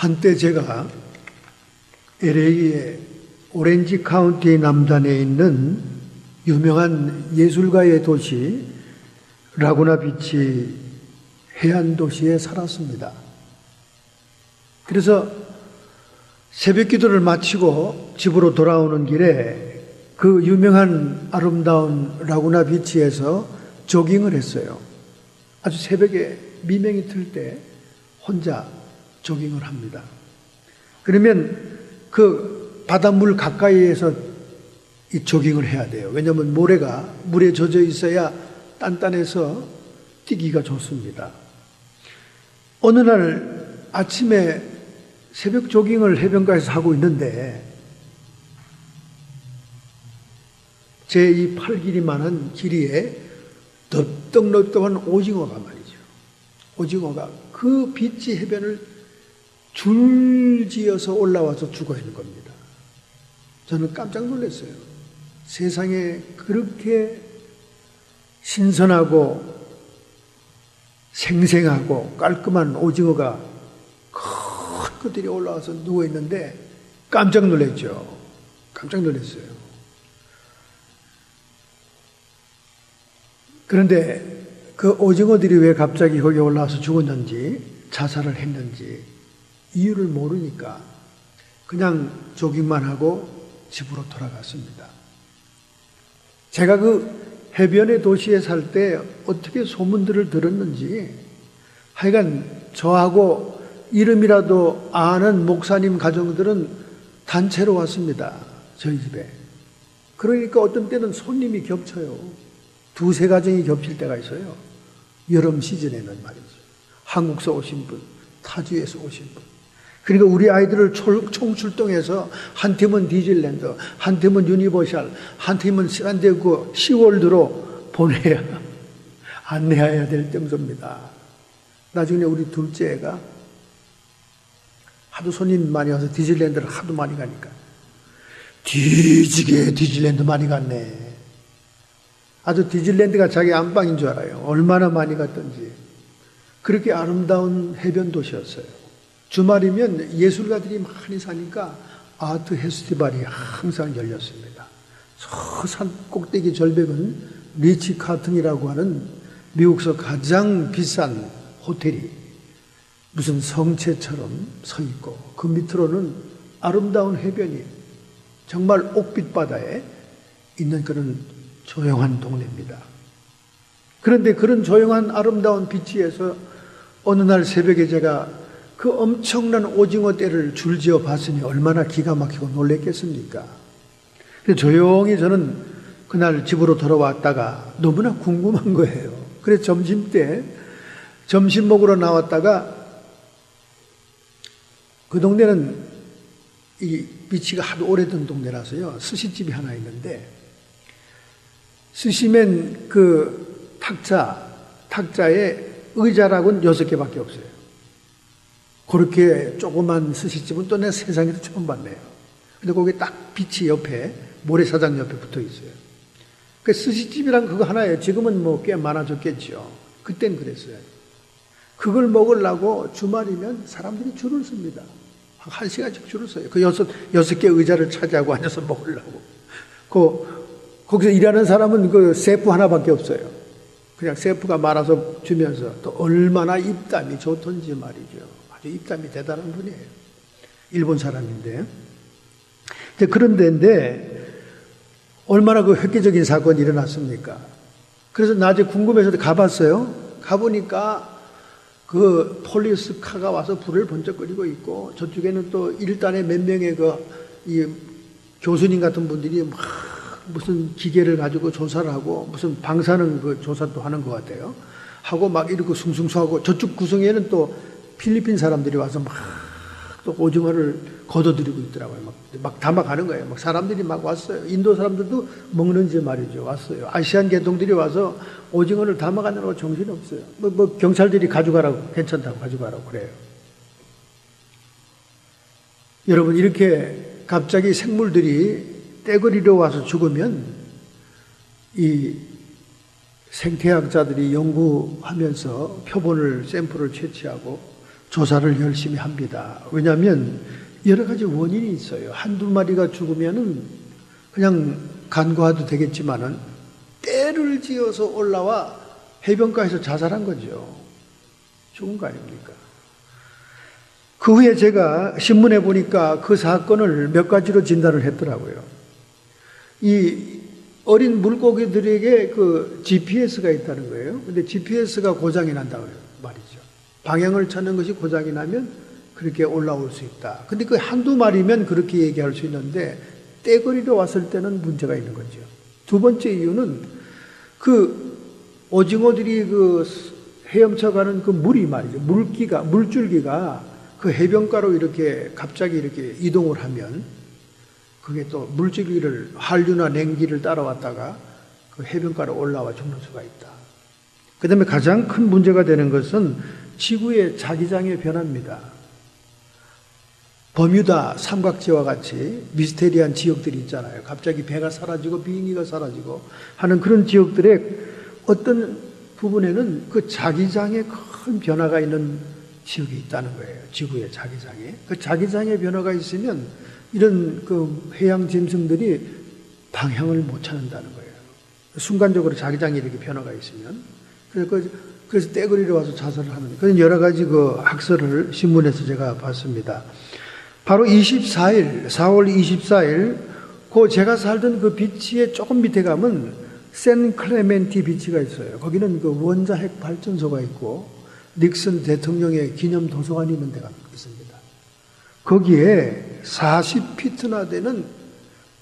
한때 제가 LA의 오렌지 카운티 남단에 있는 유명한 예술가의 도시 라구나 비치 해안 도시에 살았습니다. 그래서 새벽 기도를 마치고 집으로 돌아오는 길에 그 유명한 아름다운 라구나 비치에서 조깅을 했어요. 아주 새벽에 미명이 틀 때 혼자 조깅을 합니다. 그러면 그 바닷물 가까이에서 이 조깅을 해야 돼요. 왜냐하면 모래가 물에 젖어 있어야 단단해서 뛰기가 좋습니다. 어느 날 아침에 새벽 조깅을 해변가에서 하고 있는데 제 이 팔 길이만한 길이에 넓적넓적한 오징어가 말이죠. 오징어가 그 비치 해변을 줄지어서 올라와서 죽어 있는 겁니다. 저는 깜짝 놀랐어요. 세상에 그렇게 신선하고 생생하고 깔끔한 오징어가 큰 것들이 올라와서 누워 있는데 깜짝 놀랐죠. 깜짝 놀랐어요. 그런데 그 오징어들이 왜 갑자기 거기 올라와서 죽었는지, 자살을 했는지 이유를 모르니까 그냥 조깅만 하고 집으로 돌아갔습니다. 제가 그 해변의 도시에 살 때 어떻게 소문들을 들었는지 하여간 저하고 이름이라도 아는 목사님 가정들은 단체로 왔습니다. 저희 집에. 그러니까 어떤 때는 손님이 겹쳐요. 두세 가정이 겹칠 때가 있어요. 여름 시즌에는 말이죠. 한국에서 오신 분, 타주에서 오신 분. 그러니까 우리 아이들을 총출동해서 한 팀은 디즈니랜드, 한 팀은 유니버셜, 한 팀은 샌디에고 시월드로 보내야 안내해야 될 정도입니다. 나중에 우리 둘째 애가 하도 손님 많이 와서 디즈니랜드를 하도 많이 가니까 뒤지게 디즈니랜드 많이 갔네. 아주 디즈니랜드가 자기 안방인 줄 알아요. 얼마나 많이 갔던지. 그렇게 아름다운 해변 도시였어요. 주말이면 예술가들이 많이 사니까 아트 페스티벌이 항상 열렸습니다. 저 산 꼭대기 절벽은 리치 카튼이라고 하는 미국에서 가장 비싼 호텔이 무슨 성체처럼 서 있고 그 밑으로는 아름다운 해변이 정말 옥빛 바다에 있는 그런 조용한 동네입니다. 그런데 그런 조용한 아름다운 비치에서 어느 날 새벽에 제가 그 엄청난 오징어 떼를 줄지어 봤으니 얼마나 기가 막히고 놀랬겠습니까? 조용히 저는 그날 집으로 돌아왔다가 너무나 궁금한 거예요. 그래서 점심 먹으러 나왔다가 그 동네는 이 비치가 하도 오래된 동네라서요. 스시집이 하나 있는데 스시맨 그 탁자에 의자락은 6개밖에 없어요. 그렇게 조그만 스시집은 또 내 세상에서 처음 봤네요. 근데 거기 딱 비치 옆에 모래사장 옆에 붙어 있어요. 그 스시집이란 그거 하나예요. 지금은 뭐 꽤 많아졌겠죠. 그땐 그랬어요. 그걸 먹으려고 주말이면 사람들이 줄을 섭니다. 한 시간씩 줄을 서요. 그 여섯 개 의자를 차지하고 앉아서 먹으려고. 거기서 일하는 사람은 그 세프 하나밖에 없어요. 그냥 세프가 말아서 주면서 또 얼마나 입담이 좋던지 말이죠. 아주 입담이 대단한 분이에요. 일본 사람인데. 그런 데인데 얼마나 그 획기적인 사건이 일어났습니까? 그래서 낮에 궁금해서 가봤어요. 가보니까 그 폴리스 카가 와서 불을 번쩍거리고 있고 저쪽에는 또 일단에 몇 명의 이 교수님 같은 분들이 막 무슨 기계를 가지고 조사를 하고 무슨 방사능 그 조사도 하는 것 같아요. 하고 막 이러고 숭숭숭하고 저쪽 구성에는 또 필리핀 사람들이 와서 막 또 오징어를 걷어들이고 있더라고요. 막 담아가는 거예요. 막 사람들이 막 왔어요. 인도 사람들도 먹는지 말이죠. 왔어요. 아시안 계통들이 와서 오징어를 담아가느라고 정신이 없어요. 뭐 경찰들이 가져가라고, 괜찮다고 가져가라고 그래요. 여러분, 이렇게 갑자기 생물들이 떼거리로 와서 죽으면 이 생태학자들이 연구하면서 표본을, 샘플을 채취하고 조사를 열심히 합니다. 왜냐하면 여러 가지 원인이 있어요. 한두 마리가 죽으면은 그냥 간과해도 되겠지만은 때를 지어서 올라와 해변가에서 자살한 거죠. 죽은 거 아닙니까? 그 후에 제가 신문에 보니까 그 사건을 몇 가지로 진단을 했더라고요. 이 어린 물고기들에게 그 GPS가 있다는 거예요. 근데 GPS가 고장이 난다고 말이죠. 방향을 찾는 것이 고장이 나면 그렇게 올라올 수 있다. 근데 그 한두 마리면 그렇게 얘기할 수 있는데 떼거리로 왔을 때는 문제가 있는 거죠. 두 번째 이유는 그 오징어들이 그 헤엄쳐가는 그 물이 말이죠. 물줄기가 그 해변가로 이렇게 갑자기 이렇게 이동을 하면 그게 또 물줄기를 한류나 냉기를 따라왔다가 그 해변가로 올라와 죽는 수가 있다. 그 다음에 가장 큰 문제가 되는 것은 지구의 자기장의 변화입니다. 버뮤다 삼각지와 같이 미스테리한 지역들이 있잖아요. 갑자기 배가 사라지고 비행기가 사라지고 하는 그런 지역들의 어떤 부분에는 그 자기장에 큰 변화가 있는 지역이 있다는 거예요. 지구의 자기장에. 그 자기장의 변화가 있으면 이런 그 해양 짐승들이 방향을 못 찾는다는 거예요. 순간적으로 자기장에 이렇게 변화가 있으면. 그래서 떼거리로 와서 자살을 하는, 그런 여러 가지 그 학설을 신문에서 제가 봤습니다. 바로 24일, 4월 24일, 그 제가 살던 그 비치에 조금 밑에 가면 샌 클레멘티 비치가 있어요. 거기는 그 원자핵 발전소가 있고 닉슨 대통령의 기념 도서관이 있는 데가 있습니다. 거기에 40피트나 되는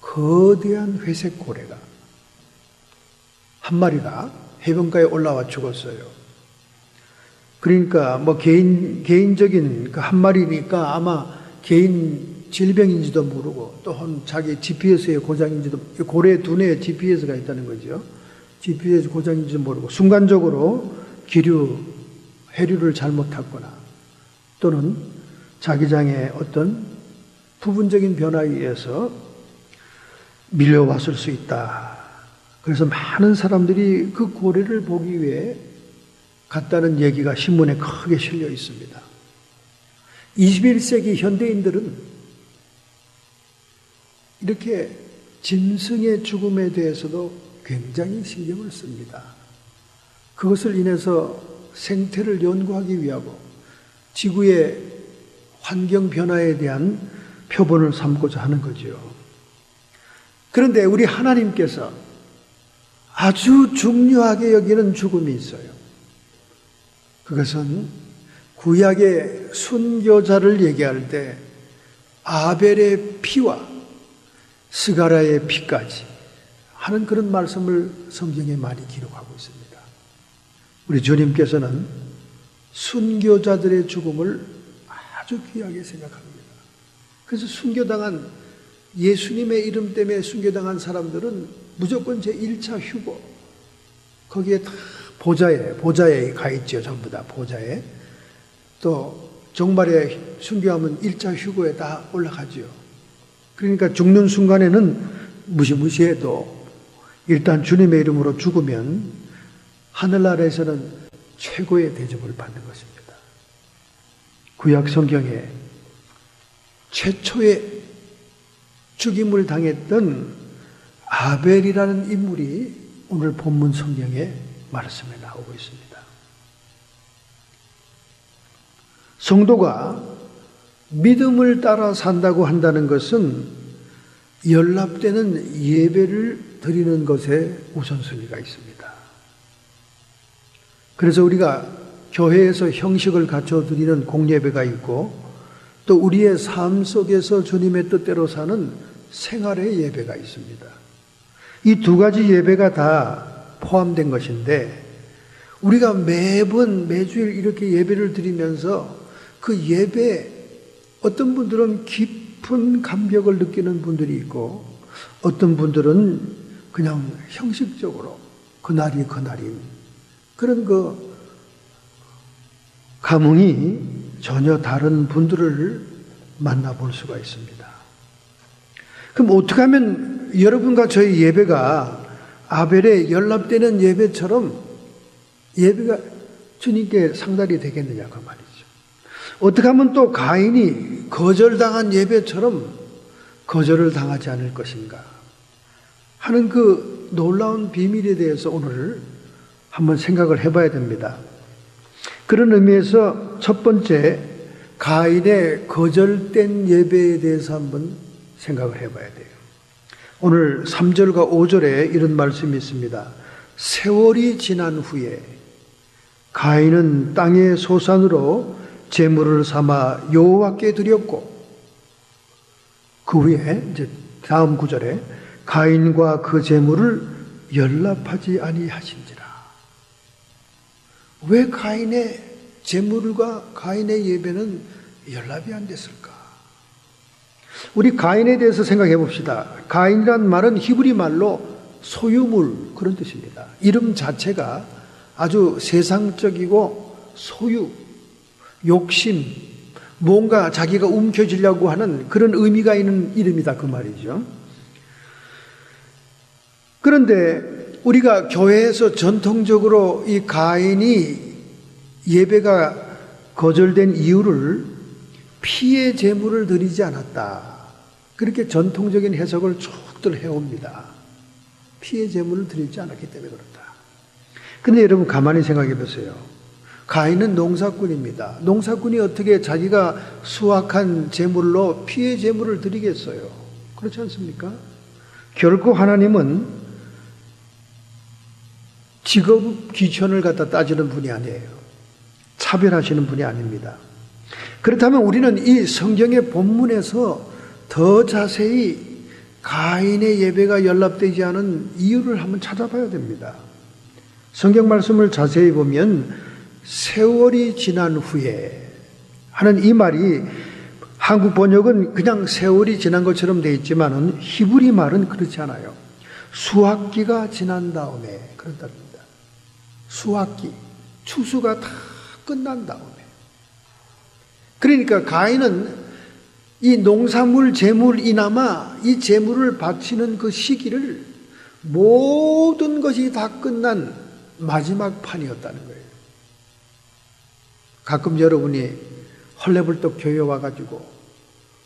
거대한 회색 고래가 한 마리가 해변가에 올라와 죽었어요. 그러니까 뭐 개인적인 그 한 마리니까 아마 개인 질병인지도 모르고 또한 자기 GPS의 고장인지도, 고래 두뇌에 GPS가 있다는 거죠. GPS 고장인지도 모르고 순간적으로 해류를 잘못 탔거나 또는 자기장의 어떤 부분적인 변화에 의해서 밀려왔을 수 있다. 그래서 많은 사람들이 그 고래를 보기 위해 갔다는 얘기가 신문에 크게 실려 있습니다. 21세기 현대인들은 이렇게 짐승의 죽음에 대해서도 굉장히 신경을 씁니다. 그것을 인해서 생태를 연구하기 위하고 지구의 환경 변화에 대한 표본을 삼고자 하는 거죠. 그런데 우리 하나님께서 아주 중요하게 여기는 죽음이 있어요. 그것은 구약의 순교자를 얘기할 때 아벨의 피와 스가랴의 피까지 하는 그런 말씀을 성경에 많이 기록하고 있습니다. 우리 주님께서는 순교자들의 죽음을 아주 귀하게 생각합니다. 그래서 순교당한 예수님의 이름 때문에 순교당한 사람들은 무조건 제1차 휴거, 거기에 다 보좌에 가 있죠. 전부 다 보좌에. 또 종말에 순교하면 1차 휴거에 다 올라가죠. 그러니까 죽는 순간에는 무시무시해도 일단 주님의 이름으로 죽으면 하늘나라에서는 최고의 대접을 받는 것입니다. 구약 성경에 최초의 죽임을 당했던 아벨이라는 인물이 오늘 본문 성경에 말씀에 나오고 있습니다. 성도가 믿음을 따라 산다고 한다는 것은 연합되는 예배를 드리는 것에 우선순위가 있습니다. 그래서 우리가 교회에서 형식을 갖춰 드리는 공예배가 있고 또 우리의 삶 속에서 주님의 뜻대로 사는 생활의 예배가 있습니다. 이 두 가지 예배가 다 포함된 것인데 우리가 매주일 이렇게 예배를 드리면서 그 예배 어떤 분들은 깊은 감격을 느끼는 분들이 있고 어떤 분들은 그냥 형식적으로 그날이 그날인 그런 그 감흥이 전혀 다른 분들을 만나볼 수가 있습니다. 그럼 어떻게 하면 여러분과 저희 예배가 아벨의 연합되는 예배처럼 예배가 주님께 상달이 되겠느냐 그 말이죠. 어떻게 하면 또 가인이 거절당한 예배처럼 거절을 당하지 않을 것인가 하는 그 놀라운 비밀에 대해서 오늘 한번 생각을 해봐야 됩니다. 그런 의미에서 첫 번째, 가인의 거절된 예배에 대해서 한번 생각을 해봐야 돼요. 오늘 3절과 5절에 이런 말씀이 있습니다. 세월이 지난 후에 가인은 땅의 소산으로 제물을 삼아 여호와께 드렸고, 그 후에 이제 다음 구절에 가인과 그 제물을 연락하지 아니하신지라. 왜 가인의 제물과 가인의 예배는 연락이 안 됐을까? 우리 가인에 대해서 생각해 봅시다. 가인이란 말은 히브리 말로 소유물, 그런 뜻입니다. 이름 자체가 아주 세상적이고 소유, 욕심, 뭔가 자기가 움켜쥐려고 하는 그런 의미가 있는 이름이다, 그 말이죠. 그런데 우리가 교회에서 전통적으로 이 가인이 예배가 거절된 이유를 피의 제물을 드리지 않았다, 그렇게 전통적인 해석을 쭉들 해옵니다. 피의 제물을 드리지 않았기 때문에 그렇다. 근데 여러분 가만히 생각해 보세요. 가인은 농사꾼입니다. 농사꾼이 어떻게 자기가 수확한 제물로 피의 제물을 드리겠어요? 그렇지 않습니까? 결코 하나님은 직업 귀천을 갖다 따지는 분이 아니에요. 차별하시는 분이 아닙니다. 그렇다면 우리는 이 성경의 본문에서 더 자세히 가인의 예배가 연락되지 않은 이유를 한번 찾아봐야 됩니다. 성경 말씀을 자세히 보면 세월이 지난 후에 하는 이 말이 한국 번역은 그냥 세월이 지난 것처럼 되어 있지만은 히브리 말은 그렇지 않아요. 수확기가 지난 다음에 그런답니다. 수확기, 추수가 다 끝난 다음에. 그러니까 가인은 이 농산물 제물이나마 이 제물을 바치는 그 시기를 모든 것이 다 끝난 마지막 판이었다는 거예요. 가끔 여러분이 헐레벌떡 교회 와가지고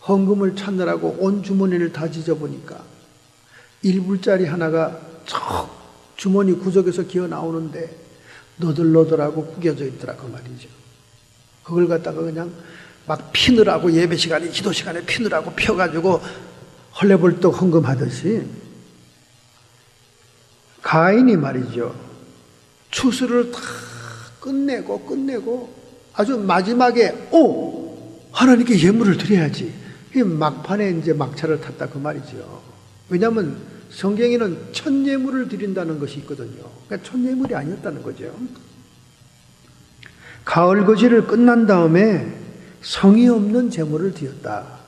헌금을 찾느라고 온 주머니를 다 뒤져보니까 1불짜리 하나가 척 주머니 구석에서 기어 나오는데 너덜너덜하고 구겨져 있더라, 그 말이죠. 그걸 갖다가 그냥 막 피느라고, 예배 시간에, 기도 시간에 피느라고 펴가지고 헐레벌떡 헌금하듯이 가인이 말이죠, 추수를 다 끝내고 아주 마지막에 하나님께 예물을 드려야지, 이 막판에 이제 막차를 탔다, 그 말이죠. 왜냐하면 성경에는 첫 예물을 드린다는 것이 있거든요. 그러니까 첫 예물이 아니었다는 거죠. 가을 거지를 끝난 다음에 성의 없는 제물을 드렸다,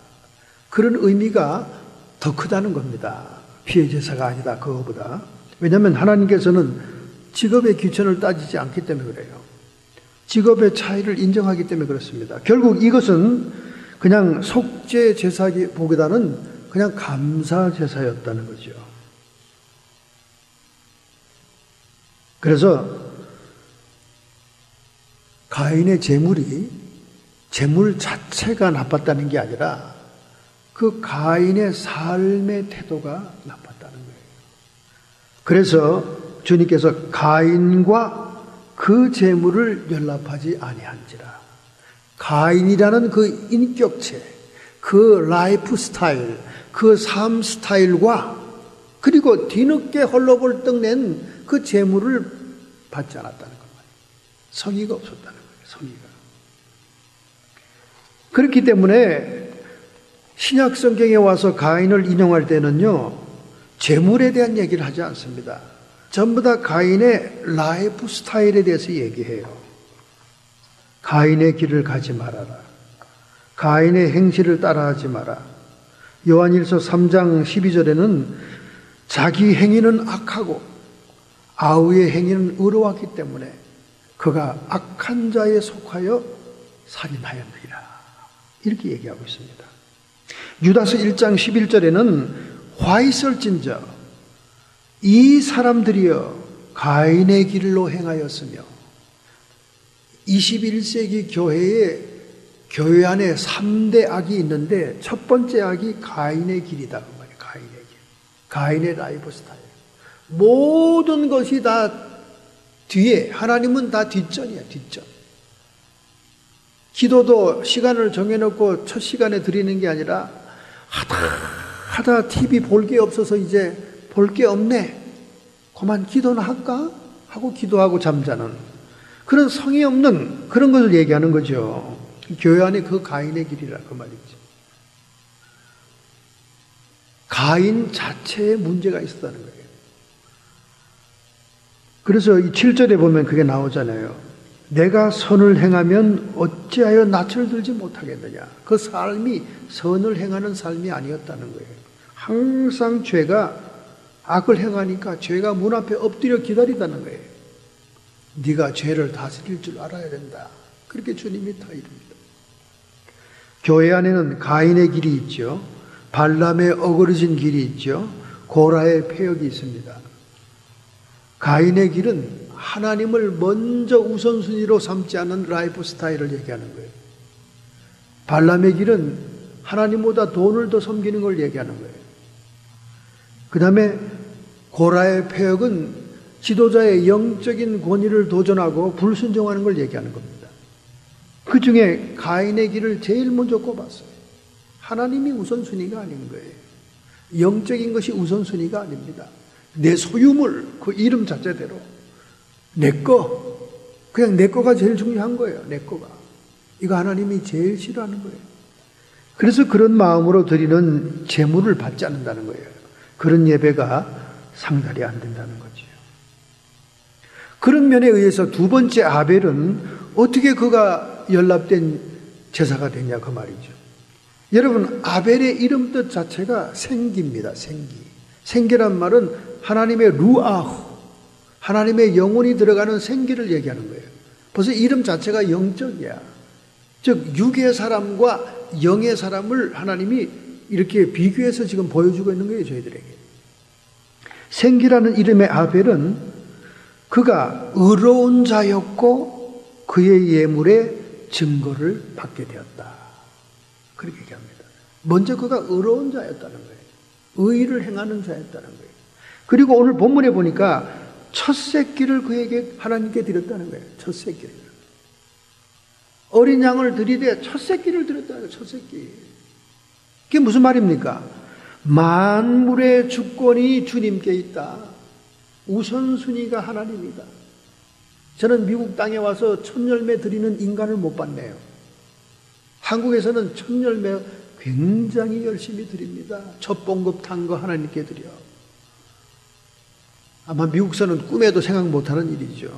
그런 의미가 더 크다는 겁니다. 피의 제사가 아니다, 그거보다. 왜냐하면 하나님께서는 직업의 귀천을 따지지 않기 때문에 그래요. 직업의 차이를 인정하기 때문에 그렇습니다. 결국 이것은 그냥 속죄 제사보다는 그냥 감사 제사였다는 거죠. 그래서 가인의 제물 자체가 나빴다는 게 아니라 그 가인의 삶의 태도가 나빴다는 거예요. 그래서 주님께서 가인과 그 제물을 연락하지 아니한지라. 가인이라는 그 인격체, 그 라이프 스타일, 그 삶 스타일과 그리고 뒤늦게 헐러벌떡 낸 그 제물을 받지 않았다는 겁니다. 성의가 없었다는 거예요. 성의가. 그렇기 때문에 신약 성경에 와서 가인을 인용할 때는요, 제물에 대한 얘기를 하지 않습니다. 전부 다 가인의 라이프 스타일에 대해서 얘기해요. 가인의 길을 가지 말아라. 가인의 행실을 따라하지 마라. 요한일서 3장 12절에는 자기 행위는 악하고 아우의 행위는 의로웠기 때문에 그가 악한 자에 속하여 살인하였느니라, 이렇게 얘기하고 있습니다. 유다서 1장 11절에는 화 있을진저 이 사람들이여 가인의 길로 행하였으며, 21세기 교회의 교회 안에 3대 악이 있는데 첫 번째 악이 가인의 길이다. 그 말이에요. 가인의 길. 가인의 라이프 스타일. 모든 것이 다 뒤에, 하나님은 다 뒷전이야, 뒷전. 기도도 시간을 정해놓고 첫 시간에 드리는 게 아니라 하다 TV 볼 게 없어서 이제 볼 게 없네. 그만 기도나 할까? 하고 기도하고 잠자는 그런 성의 없는 그런 것을 얘기하는 거죠. 교회 안에 그 가인의 길이라 그 말이죠. 가인 자체에 문제가 있었다는 거예요. 그래서 이 7절에 보면 그게 나오잖아요. 내가 선을 행하면 어찌하여 낯을 들지 못하겠느냐. 그 삶이 선을 행하는 삶이 아니었다는 거예요. 항상 죄가 악을 행하니까 죄가 문 앞에 엎드려 기다리다는 거예요. 네가 죄를 다스릴 줄 알아야 된다. 그렇게 주님이 다 이릅니다. 교회 안에는 가인의 길이 있죠. 발람의 어그러진 길이 있죠. 고라의 폐역이 있습니다. 가인의 길은 하나님을 먼저 우선순위로 삼지 않는 라이프 스타일을 얘기하는 거예요. 발람의 길은 하나님보다 돈을 더 섬기는 걸 얘기하는 거예요. 그 다음에 고라의 폐역은 지도자의 영적인 권위를 도전하고 불순종하는 걸 얘기하는 겁니다. 그 중에 가인의 길을 제일 먼저 꼽았어요. 하나님이 우선순위가 아닌 거예요. 영적인 것이 우선순위가 아닙니다. 내 소유물, 그 이름 자체대로 내 거, 그냥 내 거가 제일 중요한 거예요. 내 거가. 이거 하나님이 제일 싫어하는 거예요. 그래서 그런 마음으로 드리는 제물을 받지 않는다는 거예요. 그런 예배가 상달이 안 된다는 거죠. 그런 면에 의해서 두 번째 아벨은 어떻게 그가 연락된 제사가 되냐 그 말이죠. 여러분, 아벨의 이름 뜻 자체가 생기입니다. 생기. 생기란 말은 하나님의 루아후, 하나님의 영혼이 들어가는 생기를 얘기하는 거예요. 벌써 이름 자체가 영적이야. 즉 육의 사람과 영의 사람을 하나님이 이렇게 비교해서 지금 보여주고 있는 거예요. 저희들에게. 생기라는 이름의 아벨은 그가 의로운 자였고 그의 예물에 증거를 받게 되었다. 그렇게 얘기합니다. 먼저 그가 의로운 자였다는 거예요. 의를 행하는 자였다는 거예요. 그리고 오늘 본문에 보니까 첫 새끼를 그에게 하나님께 드렸다는 거예요. 첫 새끼를. 어린 양을 드리되 첫 새끼를 드렸다는 거예요. 첫 새끼. 그게 무슨 말입니까? 만물의 주권이 주님께 있다. 우선순위가 하나님이다. 저는 미국 땅에 와서 첫 열매 드리는 인간을 못 봤네요. 한국에서는 첫 열매 굉장히 열심히 드립니다. 첫 봉급 탄 거 하나님께 드려. 아마 미국서는 꿈에도 생각 못하는 일이죠.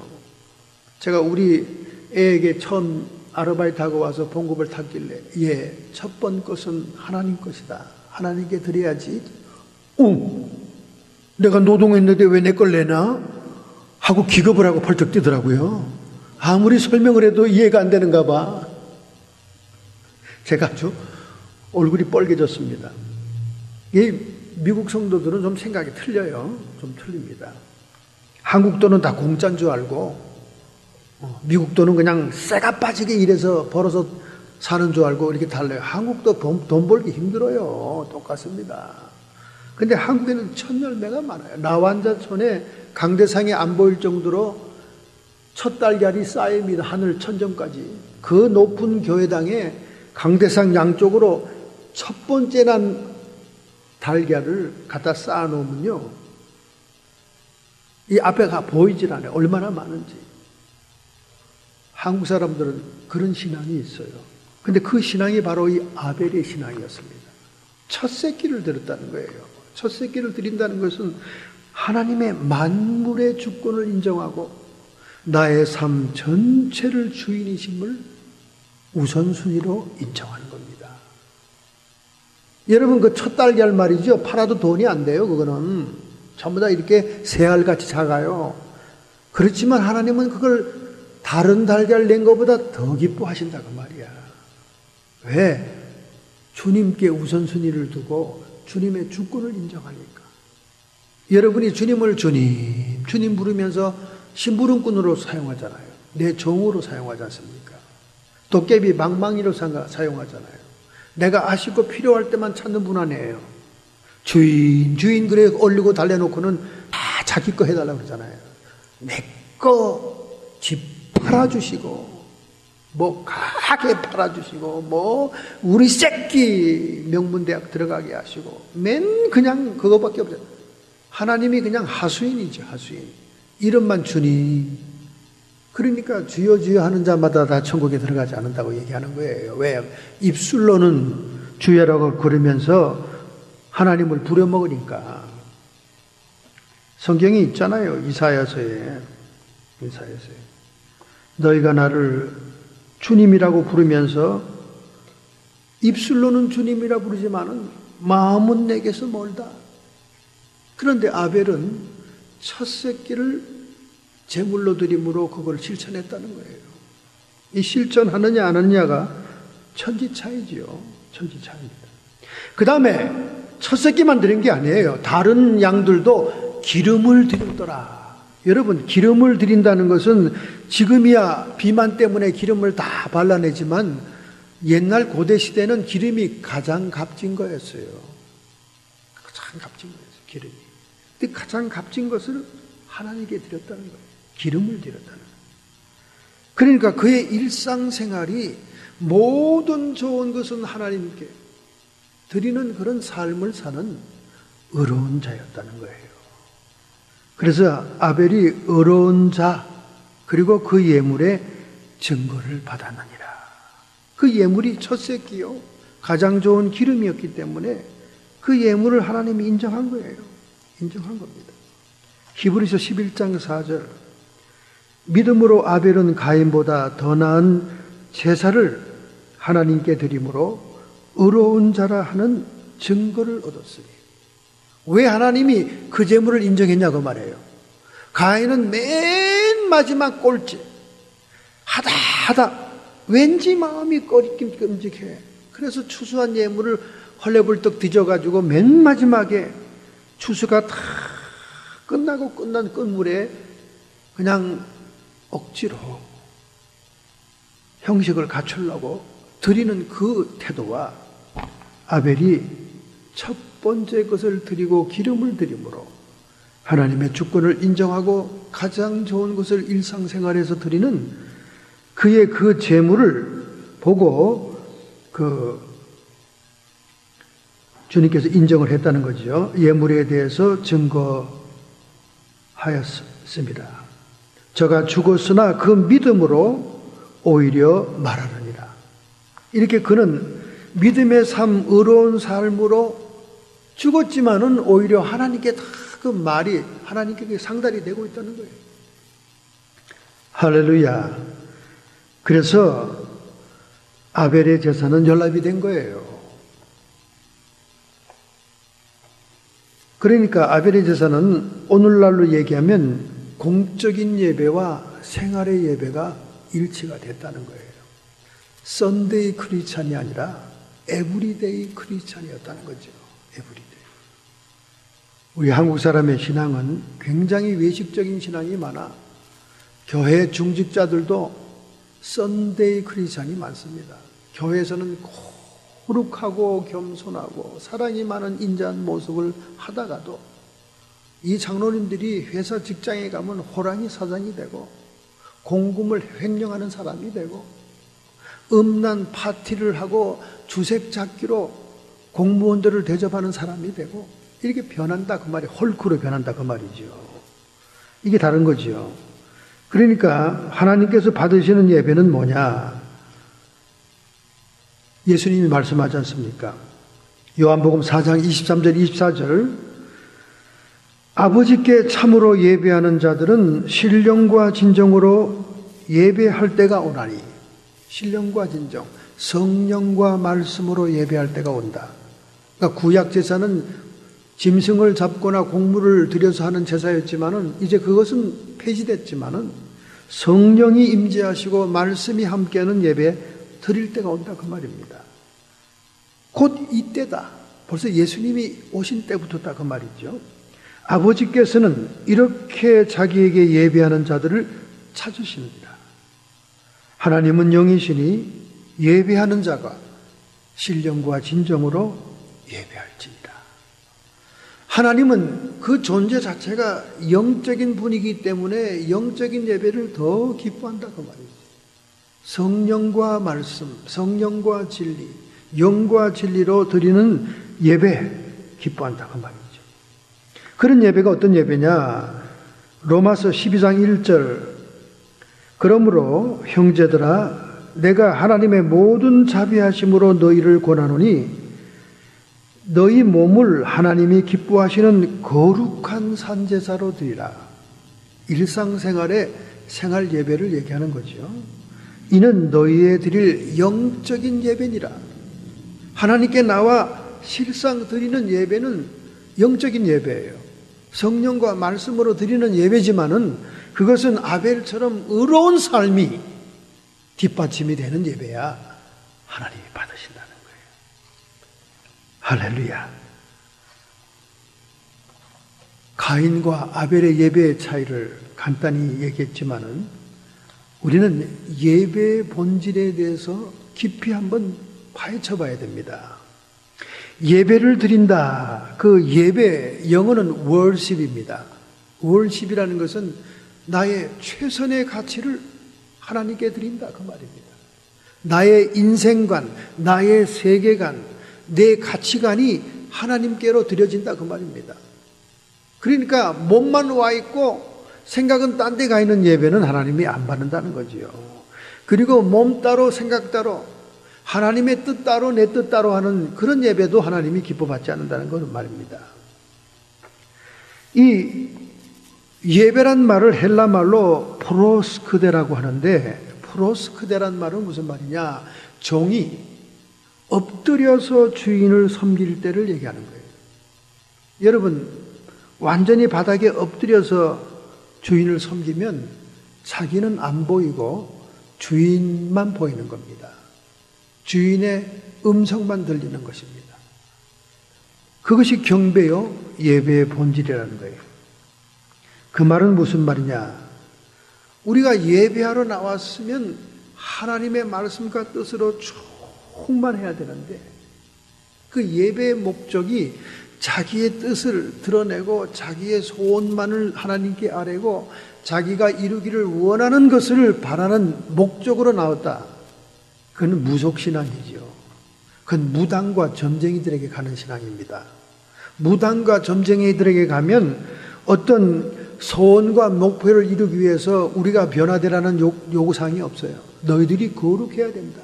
제가 우리 애에게 처음 아르바이트하고 와서 봉급을 탔길래 예, 첫 번 것은 하나님 것이다. 하나님께 드려야지. 내가 노동했는데 왜 내 걸 내나? 하고 기겁을 하고 펄쩍 뛰더라고요. 아무리 설명을 해도 이해가 안 되는가 봐. 제가 아주 얼굴이 뻘개졌습니다. 이 미국 성도들은 좀 생각이 틀려요. 좀 틀립니다. 한국 돈은 다 공짜인 줄 알고 미국 돈은 그냥 쇠가 빠지게 일해서 벌어서 사는 줄 알고 이렇게 달라요. 한국도 돈 벌기 힘들어요. 똑같습니다. 근데 한국에는 첫 열매가 많아요. 나완자촌에 강대상이 안 보일 정도로 첫 달걀이 쌓입니다. 하늘 천정까지. 그 높은 교회당에 강대상 양쪽으로 첫 번째 난 달걀을 갖다 쌓아놓으면요, 이 앞에가 보이질 않아요. 얼마나 많은지. 한국 사람들은 그런 신앙이 있어요. 근데 그 신앙이 바로 이 아벨의 신앙이었습니다. 첫 새끼를 드렸다는 거예요. 첫 새끼를 드린다는 것은 하나님의 만물의 주권을 인정하고 나의 삶 전체를 주인이심을 우선순위로 인정하는 겁니다. 여러분, 그 첫 달걀 말이죠. 팔아도 돈이 안 돼요. 그거는 전부 다 이렇게 새알같이 작아요. 그렇지만 하나님은 그걸 다른 달걀 낸 것보다 더 기뻐하신다고 말이야. 왜? 주님께 우선순위를 두고 주님의 주권을 인정하니까. 여러분이 주님을 주님 부르면서 심부름꾼으로 사용하잖아요. 내 종으로 사용하지 않습니까? 도깨비 망망이로 사용하잖아요. 내가 아쉽고 필요할 때만 찾는 분 아니에요. 주인 그래 올리고 달래놓고는 다 자기 거 해달라고 그러잖아요. 내 거 집 팔아주시고 뭐 가게 팔아주시고 뭐 우리 새끼 명문대학 들어가게 하시고 맨 그냥 그거밖에 없어요. 하나님이 그냥 하수인이죠. 하수인. 이름만 주님. 그러니까 주여 주여 하는 자마다 다 천국에 들어가지 않는다고 얘기하는 거예요. 왜? 입술로는 주여라고 그러면서 하나님을 부려먹으니까. 성경이 있잖아요. 이사야서에 너희가 나를 주님이라고 부르면서 입술로는 주님이라 부르지만은 마음은 내게서 멀다. 그런데 아벨은 첫 새끼를 제물로 드림으로 그걸 실천했다는 거예요. 이 실천하느냐 안 하느냐가 천지차이지요. 천지차이입니다. 그 다음에 첫 새끼만 드린 게 아니에요. 다른 양들도 기름을 드렸더라. 여러분, 기름을 드린다는 것은 지금이야 비만 때문에 기름을 다 발라내지만 옛날 고대 시대는 기름이 가장 값진 거였어요. 가장 값진 거였어요. 기름이. 근데 가장 값진 것을 하나님께 드렸다는 거예요. 기름을 드렸다는 거예요. 그러니까 그의 일상생활이 모든 좋은 것은 하나님께 드리는 그런 삶을 사는 의로운 자였다는 거예요. 그래서 아벨이 의로운 자 그리고 그 예물의 증거를 받았느니라. 그 예물이 첫 새끼요 가장 좋은 기름이었기 때문에 그 예물을 하나님이 인정한 거예요. 인정한 겁니다. 히브리서 11장 4절 믿음으로 아벨은 가인보다 더 나은 제사를 하나님께 드림으로 의로운 자라 하는 증거를 얻었으니. 왜 하나님이 그 제물을 인정했냐고 말해요. 가인은 맨 마지막 꼴찌 하다 왠지 마음이 끔찍해. 그래서 추수한 예물을 헐레벌떡 뒤져가지고 맨 마지막에 추수가 다 끝나고 끝난 끝물에 그냥 억지로 형식을 갖추려고 드리는 그 태도와 아벨이 첫 번째 것을 드리고 기름을 드림으로 하나님의 주권을 인정하고 가장 좋은 것을 일상생활에서 드리는 그의 그 제물을 보고 주님께서 인정을 했다는 거죠. 예물에 대해서 증거하였습니다. 저가 죽었으나 그 믿음으로 오히려 말하느니라. 이렇게 그는 믿음의 삶, 의로운 삶으로 죽었지만은 오히려 하나님께 다 그 말이 하나님께 상달이 되고 있다는 거예요. 할렐루야. 그래서 아벨의 제사는 연락이 된 거예요. 그러니까 아벨의 제사는 오늘날로 얘기하면 공적인 예배와 생활의 예배가 일치가 됐다는 거예요. 썬데이 크리스찬이 아니라 에브리데이 크리스찬이었다는 거죠. 에브리데이. 우리 한국 사람의 신앙은 굉장히 외식적인 신앙이 많아 교회 중직자들도 썬데이 크리스찬이 많습니다. 교회에서는 거룩하고 겸손하고 사랑이 많은 인자한 모습을 하다가도 이 장로님들이 회사 직장에 가면 호랑이 사장이 되고 공금을 횡령하는 사람이 되고 음란 파티를 하고 주색 잡기로 공무원들을 대접하는 사람이 되고 이렇게 변한다 그 말이 헐크로 변한다 그 말이죠. 이게 다른 거죠. 그러니까 하나님께서 받으시는 예배는 뭐냐? 예수님이 말씀하지 않습니까? 요한복음 4장 23절 24절 아버지께 참으로 예배하는 자들은 신령과 진정으로 예배할 때가 오나니. 신령과 진정, 성령과 말씀으로 예배할 때가 온다. 그러니까 구약 제사는 짐승을 잡거나 곡물을 들여서 하는 제사였지만은 이제 그것은 폐지됐지만은 성령이 임재하시고 말씀이 함께하는 예배 드릴 때가 온다 그 말입니다. 곧 이때다. 벌써 예수님이 오신 때부터다 그 말이죠. 아버지께서는 이렇게 자기에게 예배하는 자들을 찾으시느니라. 하나님은 영이시니 예배하는 자가 신령과 진정으로 예배할지니라. 하나님은 그 존재 자체가 영적인 분이기 때문에 영적인 예배를 더 기뻐한다 그 말이죠. 성령과 말씀, 성령과 진리, 영과 진리로 드리는 예배 기뻐한다 그 말이죠. 그런 예배가 어떤 예배냐? 로마서 12장 1절. 그러므로 형제들아 내가 하나님의 모든 자비하심으로 너희를 권하노니 너희 몸을 하나님이 기뻐하시는 거룩한 산제사로 드리라. 일상생활의 생활 예배를 얘기하는 거죠. 이는 너희의 드릴 영적인 예배니라. 하나님께 나와 실상 드리는 예배는 영적인 예배예요. 성령과 말씀으로 드리는 예배지만은 그것은 아벨처럼 의로운 삶이 뒷받침이 되는 예배야 하나님이 받으신다는 거예요. 할렐루야. 가인과 아벨의 예배의 차이를 간단히 얘기했지만은 우리는 예배의 본질에 대해서 깊이 한번 파헤쳐 봐야 됩니다. 예배를 드린다. 그 예배, 영어는 worship입니다. worship이라는 것은 나의 최선의 가치를 하나님께 드린다 그 말입니다. 나의 인생관, 나의 세계관, 내 가치관이 하나님께로 드려진다 그 말입니다. 그러니까 몸만 와 있고 생각은 딴 데 가 있는 예배는 하나님이 안 받는다는 거지요. 그리고 몸 따로 생각 따로 하나님의 뜻 따로 내 뜻 따로 하는 그런 예배도 하나님이 기뻐받지 않는다는 것은 말입니다. 이 예배란 말을 헬라 말로 프로스크데라고 하는데 프로스크데란 말은 무슨 말이냐? 종이 엎드려서 주인을 섬길 때를 얘기하는 거예요. 여러분 완전히 바닥에 엎드려서 주인을 섬기면 자기는 안 보이고 주인만 보이는 겁니다. 주인의 음성만 들리는 것입니다. 그것이 경배요 예배의 본질이라는 거예요. 그 말은 무슨 말이냐? 우리가 예배하러 나왔으면 하나님의 말씀과 뜻으로 충만해야 되는데 그 예배의 목적이 자기의 뜻을 드러내고 자기의 소원만을 하나님께 아뢰고 자기가 이루기를 원하는 것을 바라는 목적으로 나왔다. 그건 무속신앙이죠. 그건 무당과 점쟁이들에게 가는 신앙입니다. 무당과 점쟁이들에게 가면 어떤 소원과 목표를 이루기 위해서 우리가 변화되라는 요구사항이 없어요. 너희들이 거룩해야 된다.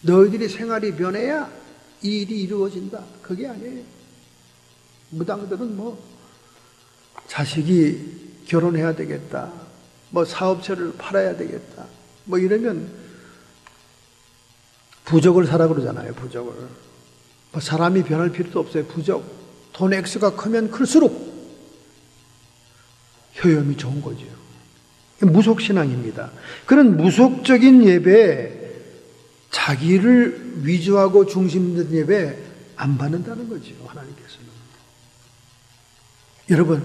너희들이 생활이 변해야 이 일이 이루어진다. 그게 아니에요. 무당들은 자식이 결혼해야 되겠다. 사업체를 팔아야 되겠다. 이러면 부적을 사라 그러잖아요. 부적을. 사람이 변할 필요도 없어요. 부적. 돈 액수가 크면 클수록 효염이 좋은 거죠. 무속신앙입니다. 그런 무속적인 예배에 자기를 위조하고 중심된 예배 안 받는다는 거죠. 하나님께서는. 여러분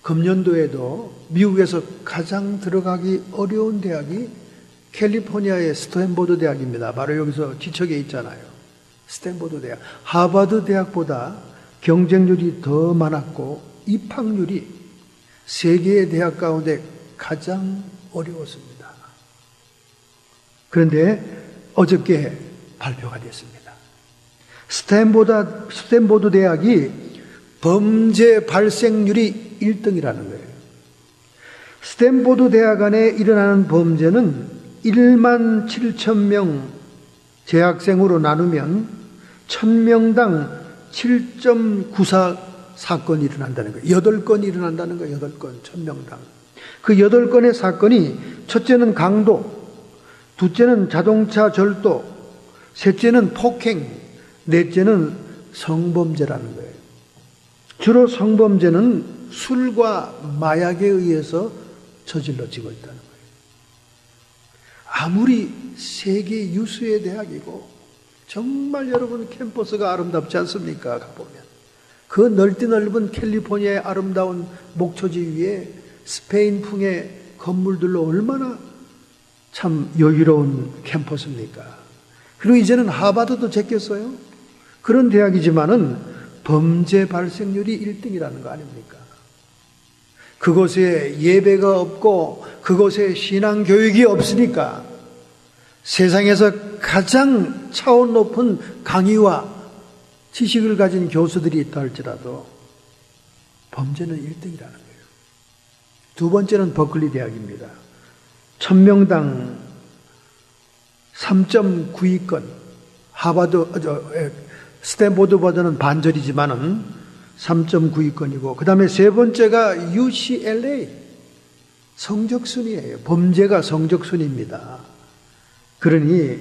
금년도에도 미국에서 가장 들어가기 어려운 대학이 캘리포니아의 스탠포드 대학입니다. 바로 여기서 지척에 있잖아요. 스탠포드 대학. 하버드 대학보다 경쟁률이 더 많았고 입학률이 세계의 대학 가운데 가장 어려웠습니다. 그런데 어저께 발표가 됐습니다. 스탠포드 대학이 범죄 발생률이 1등이라는 거예요. 스탠포드 대학 안에 일어나는 범죄는 1만 7천 명 재학생으로 나누면 1000명당 7.94 사건이 일어난다는 거예요. 8건이 일어난다는 거예요. 8건, 1000명당. 그 8건의 사건이 첫째는 강도, 둘째는 자동차 절도, 셋째는 폭행, 넷째는 성범죄라는 거예요. 주로 성범죄는 술과 마약에 의해서 저질러지고 있다는 거예요. 아무리 세계 유수의 대학이고 정말 여러분 캠퍼스가 아름답지 않습니까? 가보면. 그 넓은 캘리포니아의 아름다운 목초지 위에 스페인풍의 건물들로 얼마나 참 여유로운 캠퍼스입니까? 그리고 이제는 하버드도 제꼈어요. 그런 대학이지만은 범죄 발생률이 1등이라는 거 아닙니까? 그곳에 예배가 없고 그곳에 신앙 교육이 없으니까 세상에서 가장 차원 높은 강의와 지식을 가진 교수들이 있다 할지라도 범죄는 1등이라는 거예요. 두 번째는 버클리 대학입니다. 1000명당 3.9위권, 스탠포드보다는 반절이지만은 3.9위권이고, 그 다음에 세 번째가 UCLA, 성적순이에요. 범죄가 성적순입니다. 그러니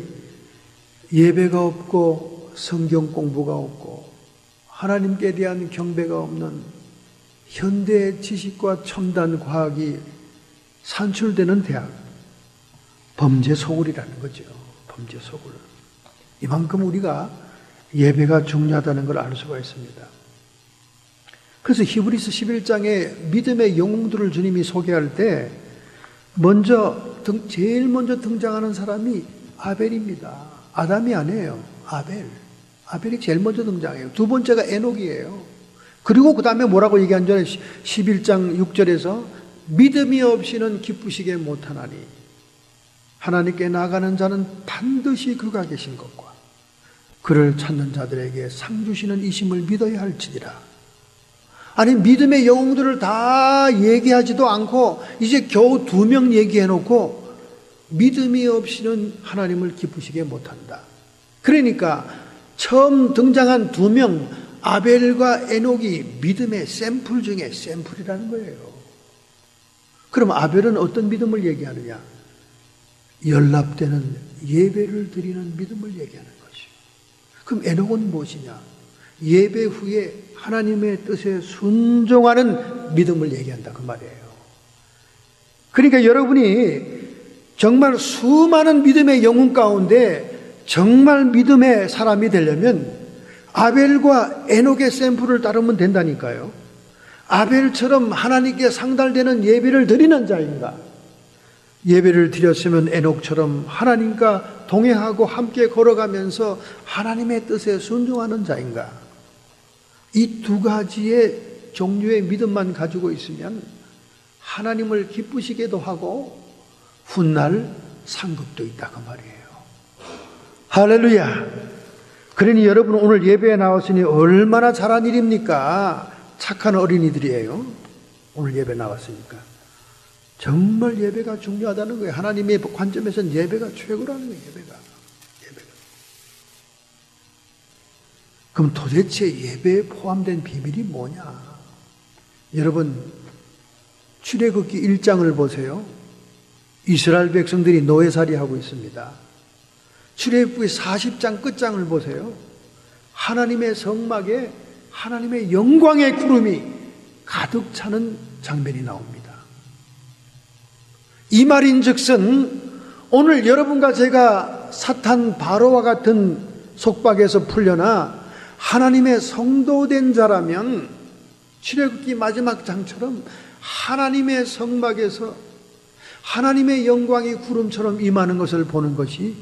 예배가 없고 성경 공부가 없고 하나님께 대한 경배가 없는 현대 지식과 첨단 과학이 산출되는 대학, 범죄 소굴이라는 거죠. 범죄 소굴. 이만큼 우리가 예배가 중요하다는 걸 알 수가 있습니다. 그래서 히브리서 11장에 믿음의 영웅들을 주님이 소개할 때 제일 먼저 등장하는 사람이 아벨입니다. 아담이 아니에요. 아벨이 제일 먼저 등장해요. 두 번째가 에녹이에요. 그리고 그 다음에 뭐라고 얘기한 줄 알아요? 11장 6절에서 믿음이 없이는 기쁘시게 못하나니 하나님께 나아가는 자는 반드시 그가 계신 것과 그를 찾는 자들에게 상 주시는 이심을 믿어야 할지니라. 아니, 믿음의 영웅들을 다 얘기하지도 않고 이제 겨우 2명 얘기해놓고 믿음이 없이는 하나님을 기쁘시게 못한다. 그러니까 처음 등장한 2명 아벨과 에녹이 믿음의 샘플 중에 샘플이라는 거예요. 그럼 아벨은 어떤 믿음을 얘기하느냐? 연락되는 예배를 드리는 믿음을 얘기하는 것이요. 그럼 에녹은 무엇이냐? 예배 후에 하나님의 뜻에 순종하는 믿음을 얘기한다, 그 말이에요. 그러니까 여러분이 정말 수많은 믿음의 영웅 가운데 정말 믿음의 사람이 되려면 아벨과 에녹의 샘플을 따르면 된다니까요. 아벨처럼 하나님께 상달되는 예배를 드리는 자인가? 예배를 드렸으면 에녹처럼 하나님과 동행하고 함께 걸어가면서 하나님의 뜻에 순종하는 자인가? 이 2가지의 종류의 믿음만 가지고 있으면 하나님을 기쁘시게도 하고 훗날 상급도 있다, 그 말이에요. 할렐루야. 그러니 여러분 오늘 예배에 나왔으니 얼마나 잘한 일입니까? 착한 어린이들이에요. 오늘 예배 나왔으니까. 정말 예배가 중요하다는 거예요. 하나님의 관점에서는 예배가 최고라는 거예요. 예배가. 그럼 도대체 예배에 포함된 비밀이 뭐냐? 여러분, 출애굽기 1장을 보세요. 이스라엘 백성들이 노예살이 하고 있습니다. 출애굽기 40장 끝장을 보세요. 하나님의 성막에 하나님의 영광의 구름이 가득 차는 장면이 나옵니다. 이 말인즉슨 오늘 여러분과 제가 사탄 바로와 같은 속박에서 풀려나 하나님의 성도된 자라면 출애굽기 마지막 장처럼 하나님의 성막에서 하나님의 영광이 구름처럼 임하는 것을 보는 것이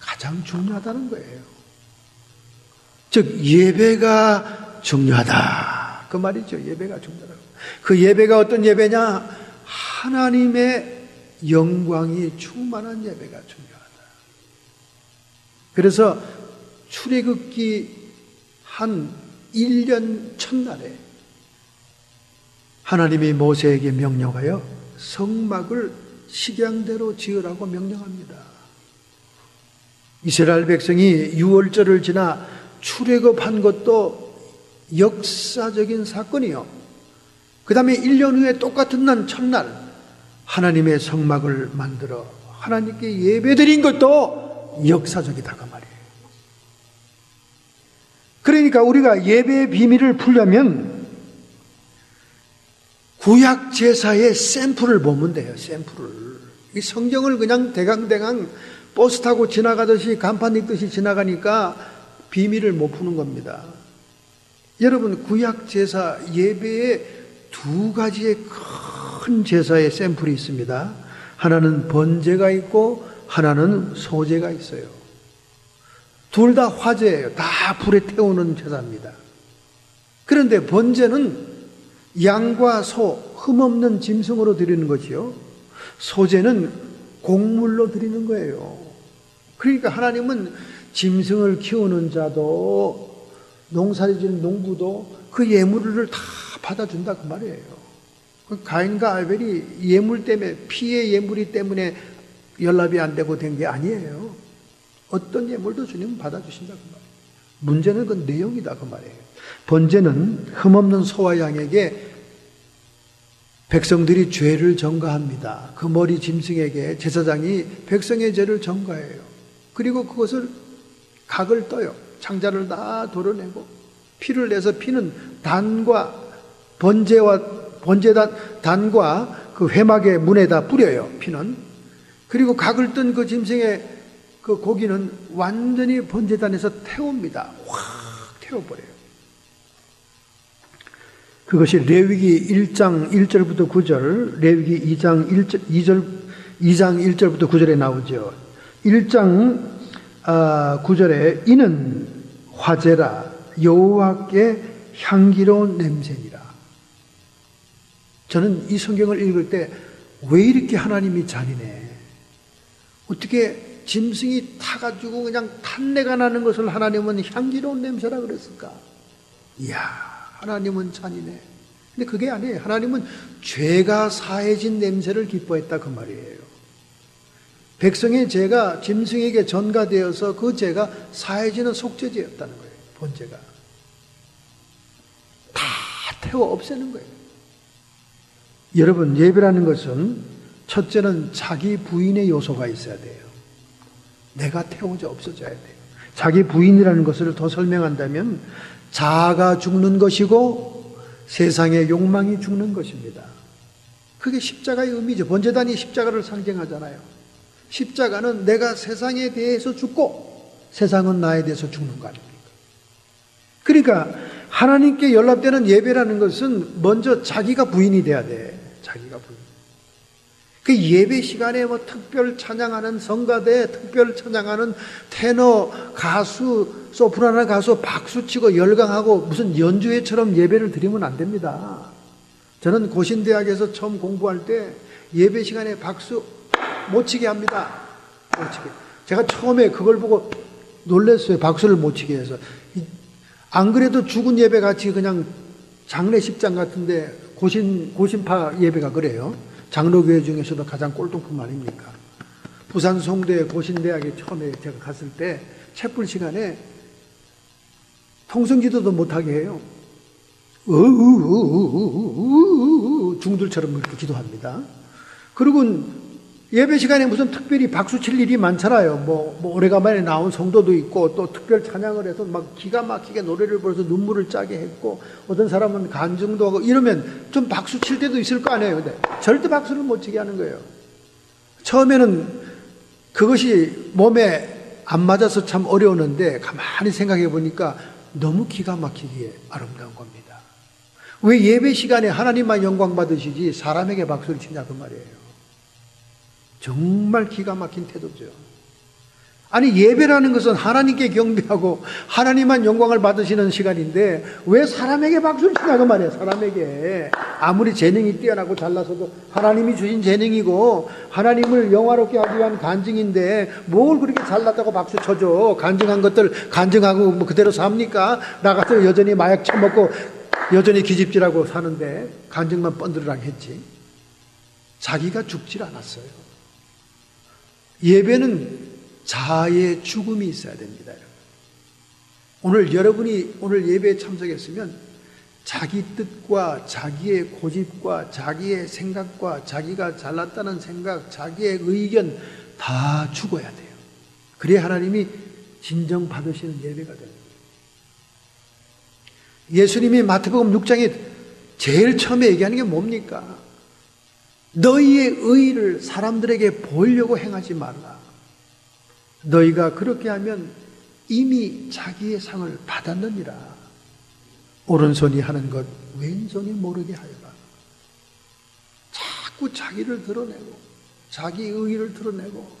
가장 중요하다는 거예요. 즉 예배가 중요하다, 그 말이죠. 예배가 중요하다고. 그 예배가 어떤 예배냐? 하나님의 영광이 충만한 예배가 중요하다. 그래서 출애굽기 한 1년 첫날에 하나님이 모세에게 명령하여 성막을 식양대로 지으라고 명령합니다. 이스라엘 백성이 유월절을 지나 출애굽한 것도 역사적인 사건이요. 그 다음에 1년 후에 똑같은 날 첫날 하나님의 성막을 만들어 하나님께 예배드린 것도 역사적이다, 그 말이에요. 그러니까 우리가 예배의 비밀을 풀려면 구약 제사의 샘플을 보면 돼요. 샘플을. 이 성경을 그냥 대강대강 버스 타고 지나가듯이 간판 읽듯이 지나가니까 비밀을 못 푸는 겁니다. 여러분, 구약 제사 예배에 2가지의 큰 제사의 샘플이 있습니다. 하나는 번제가 있고 하나는 소제가 있어요. 둘 다 화제예요. 다 불에 태우는 제사입니다. 그런데 번제는 양과 소, 흠없는 짐승으로 드리는 것이요. 소제는 곡물로 드리는 거예요. 그러니까 하나님은 짐승을 키우는 자도 농사를 지는 농부도 그 예물을 다 받아준다 그 말이에요. 가인과 아벨이 예물 때문에, 피의 예물이 때문에 연합이 안 되고 된 게 아니에요. 어떤 예물도 주님은 받아주신다 그 말이에요. 문제는 그 내용이다 그 말이에요. 번제는 흠없는 소와 양에게 백성들이 죄를 전가합니다. 그 머리 짐승에게 제사장이 백성의 죄를 전가해요. 그리고 그것을 각을 떠요. 창자를 다 도려내고 피를 내서 피는 단과 단과 그 회막의 문에다 뿌려요. 피는. 그리고 각을 뜬 그 짐승의 그 고기는 완전히 번제단에서 태웁니다. 확 태워버려요. 그것이 레위기 1장 1절부터 9절, 레위기 2장 1절부터 9절에 나오죠. 1장 9절에 이는 화제라 여호와께 향기로운 냄새니라. 저는 이 성경을 읽을 때 왜 이렇게 하나님이 잔인해? 어떻게 짐승이 타가지고 그냥 탄내가 나는 것을 하나님은 향기로운 냄새라 그랬을까? 이야, 하나님은 잔인해. 근데 그게 아니에요. 하나님은 죄가 사해진 냄새를 기뻐했다 그 말이에요. 백성의 죄가 짐승에게 전가되어서 그 죄가 사해지는 속죄제였다는 거예요. 번제가 다 태워 없애는 거예요. 여러분, 예배라는 것은 첫째는 자기 부인의 요소가 있어야 돼요. 내가 태워져 없어져야 돼요. 자기 부인이라는 것을 더 설명한다면 자아가 죽는 것이고 세상의 욕망이 죽는 것입니다. 그게 십자가의 의미죠. 번제단이 십자가를 상징하잖아요. 십자가는 내가 세상에 대해서 죽고 세상은 나에 대해서 죽는 거 아닙니까? 그러니까 하나님께 연락되는 예배라는 것은 먼저 자기가 부인이 돼야 돼. 자기가 부인. 그 예배 시간에 뭐 특별 찬양하는 성가대, 특별 찬양하는 테너, 가수, 소프라노 가수 박수치고 열광하고 무슨 연주회처럼 예배를 드리면 안 됩니다. 저는 고신대학에서 처음 공부할 때 예배 시간에 박수 못 치게 합니다. 못 치게. 제가 처음에 그걸 보고 놀랐어요. 박수를 못 치게 해서. 안 그래도 죽은 예배 같이 그냥 장례식장 같은데 고신파 예배가 그래요. 장로교회 중에서도 가장 꼴통품 아닙니까? 부산 송도의 고신대학에 처음에 제가 갔을 때 채플 시간에 통성기도도 못하게 해요. 중들처럼 그렇게 기도합니다. 그리고 예배 시간에 무슨 특별히 박수 칠 일이 많잖아요. 뭐 오래간만에 나온 성도도 있고 또 특별 찬양을 해서 막 기가 막히게 노래를 불러서 눈물을 짜게 했고 어떤 사람은 간증도 하고 이러면 좀 박수 칠 때도 있을 거 아니에요. 근데 절대 박수를 못 치게 하는 거예요. 처음에는 그것이 몸에 안 맞아서 참 어려웠는데 가만히 생각해 보니까 너무 기가 막히게 아름다운 겁니다. 왜 예배 시간에 하나님만 영광 받으시지 사람에게 박수를 치냐 그 말이에요. 정말 기가 막힌 태도죠. 아니 예배라는 것은 하나님께 경배하고 하나님만 영광을 받으시는 시간인데 왜 사람에게 박수를 치냐고 말이에요. 사람에게 아무리 재능이 뛰어나고 잘나서도 하나님이 주신 재능이고 하나님을 영화롭게 하기 위한 간증인데 뭘 그렇게 잘났다고 박수 쳐줘. 간증한 것들 간증하고 뭐 그대로 삽니까? 나가서 여전히 마약 처먹고 여전히 기집질하고 사는데 간증만 뻔드르랑 했지. 자기가 죽질 않았어요. 예배는 자아의 죽음이 있어야 됩니다. 오늘 여러분이 오늘 예배에 참석했으면 자기 뜻과 자기의 고집과 자기의 생각과 자기가 잘났다는 생각, 자기의 의견 다 죽어야 돼요. 그래야 하나님이 진정 받으시는 예배가 됩니다. 예수님이 마태복음 6장에 제일 처음에 얘기하는 게 뭡니까? 너희의 의를 사람들에게 보이려고 행하지 말라. 너희가 그렇게 하면 이미 자기의 상을 받았느니라. 오른손이 하는 것 왼손이 모르게 하여라. 자꾸 자기를 드러내고 자기 의의를 드러내고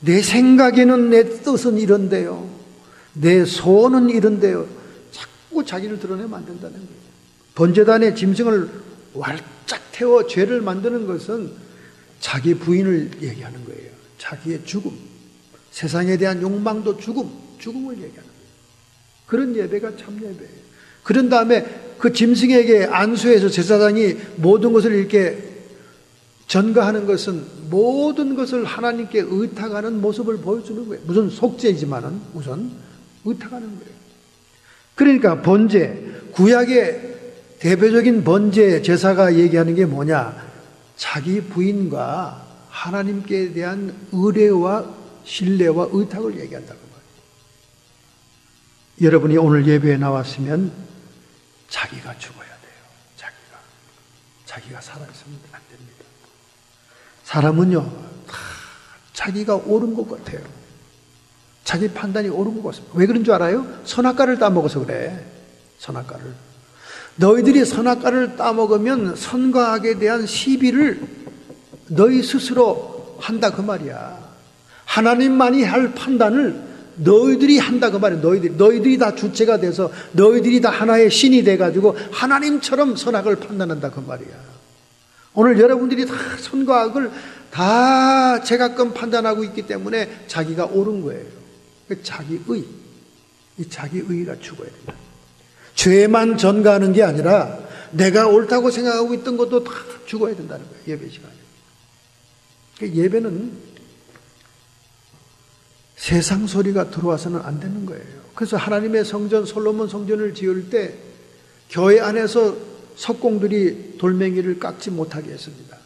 내 생각에는 내 뜻은 이런데요, 내 소원은 이런데요, 자꾸 자기를 드러내면 안 된다는 거예요. 번제단에 짐승을 활짝 태워 죄를 만드는 것은 자기 부인을 얘기하는 거예요. 자기의 죽음, 세상에 대한 욕망도 죽음을 얘기하는 거예요. 그런 예배가 참 예배예요. 그런 다음에 그 짐승에게 안수해서 제사장이 모든 것을 이렇게 전가하는 것은 모든 것을 하나님께 의탁하는 모습을 보여주는 거예요. 무슨 속죄이지만은 우선 의탁하는 거예요. 그러니까 번제, 구약의 대표적인 번제 제사가 얘기하는 게 뭐냐? 자기 부인과 하나님께 대한 의뢰와 신뢰와 의탁을 얘기한다고 말이에요. 여러분이 오늘 예배에 나왔으면 자기가 죽어야 돼요. 자기가 살아있으면 안 됩니다. 사람은요, 다 자기가 옳은 것 같아요. 자기 판단이 옳은 것 같습니다. 왜 그런 줄 알아요? 선악과를 따먹어서 그래. 선악과를. 너희들이 선악과를 따먹으면 선과 악에 대한 시비를 너희 스스로 한다 그 말이야. 하나님만이 할 판단을 너희들이 한다 그 말이야. 너희들이 다 주체가 돼서 너희들이 다 하나의 신이 돼가지고 하나님처럼 선악을 판단한다 그 말이야. 오늘 여러분들이 다 선과 악을 다 제각각 판단하고 있기 때문에 자기가 옳은 거예요. 자기의, 이 자기의가 죽어야 된다. 죄만 전가하는 게 아니라 내가 옳다고 생각하고 있던 것도 다 죽어야 된다는 거예요. 예배 시간에. 예배는 세상 소리가 들어와서는 안 되는 거예요. 그래서 하나님의 성전, 솔로몬 성전을 지을 때 교회 안에서 석공들이 돌멩이를 깎지 못하게 했습니다.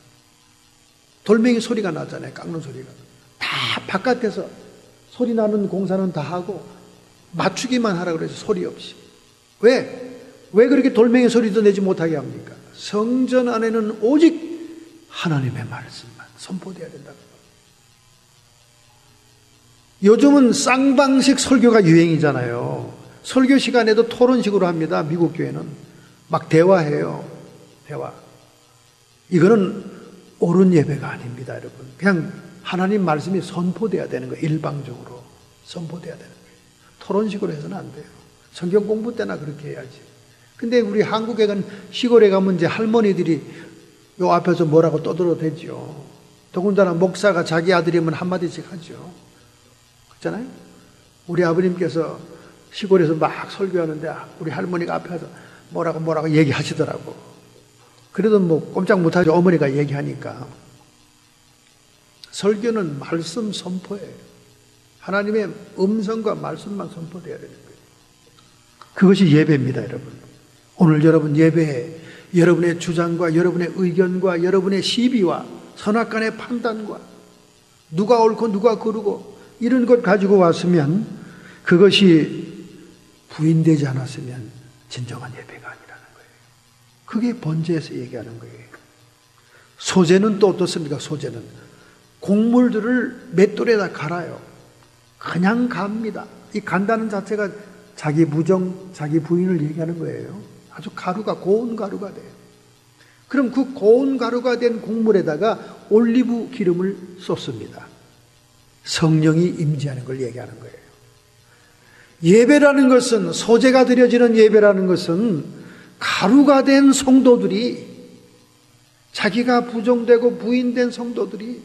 돌멩이 소리가 나잖아요. 깎는 소리가. 다 바깥에서 소리 나는 공사는 다 하고 맞추기만 하라 그래서 소리 없이. 왜 그렇게 돌멩이 소리도 내지 못하게 합니까? 성전 안에는 오직 하나님의 말씀만 선포되어야 된다고. 요즘은 쌍방식 설교가 유행이잖아요. 설교 시간에도 토론식으로 합니다. 미국 교회는. 막 대화해요. 대화. 이거는 옳은 예배가 아닙니다, 여러분. 그냥 하나님 말씀이 선포돼야 되는 거예요. 일방적으로 선포돼야 되는 거예요. 토론식으로 해서는 안 돼요. 성경 공부 때나 그렇게 해야지. 근데 우리 한국에 간 시골에 가면 이제 할머니들이 요 앞에서 뭐라고 떠들어대죠. 더군다나 목사가 자기 아들이면 한마디씩 하죠. 그렇잖아요? 우리 아버님께서 시골에서 막 설교하는데 우리 할머니가 앞에서 뭐라고 얘기하시더라고. 그래도 뭐 꼼짝 못하죠. 어머니가 얘기하니까. 설교는 말씀 선포예요. 하나님의 음성과 말씀만 선포되어야 되는 거예요. 그것이 예배입니다, 여러분. 오늘 여러분 예배에 여러분의 주장과 여러분의 의견과 여러분의 시비와 선악간의 판단과 누가 옳고 누가 그르고 이런 것 가지고 왔으면 그것이 부인되지 않았으면 진정한 예배가 아니라는 거예요. 그게 번제에서 얘기하는 거예요. 소제는 또 어떻습니까? 소제는 곡물들을 맷돌에다 갈아요. 그냥 갑니다. 이 간다는 자체가 자기 부정, 자기 부인을 얘기하는 거예요. 아주 가루가 고운 가루가 돼요. 그럼 그 고운 가루가 된 곡물에다가 올리브 기름을 쏟습니다. 성령이 임재하는 걸 얘기하는 거예요. 예배라는 것은, 소제가 드려지는 예배라는 것은 가루가 된 성도들이, 자기가 부정되고 부인된 성도들이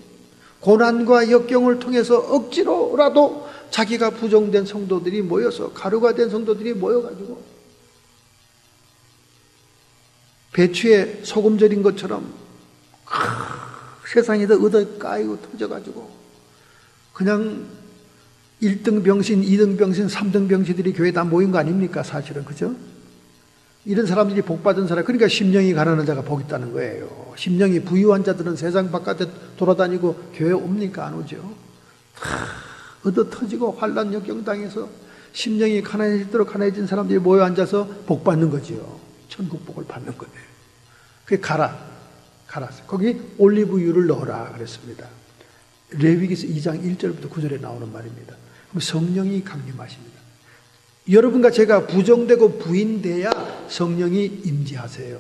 고난과 역경을 통해서 억지로라도 자기가 부정된 성도들이 모여서, 가루가 된 성도들이 모여가지고 배추에 소금 절인 것처럼 세상에다 얻어 까이고 터져가지고 그냥 1등 병신, 2등 병신, 3등 병신들이 교회에 다 모인 거 아닙니까? 사실은. 그죠? 이런 사람들이 복 받은 사람, 그러니까 심령이 가난한 자가 복 있다는 거예요. 심령이 부유한 자들은 세상 바깥에 돌아다니고 교회 옵니까? 안 오죠? 얻어 터지고 환난 역경 당해서 심령이 가난해지도록 가난해진 사람들이 모여 앉아서 복 받는 거지요. 천국 복을 받는 거예요. 그게 갈았어요. 거기 올리브유를 넣어라 그랬습니다. 레위기서 2장 1절부터 9절에 나오는 말입니다. 그럼 성령이 강림하십니다. 여러분과 제가 부정되고 부인돼야 성령이 임재하세요.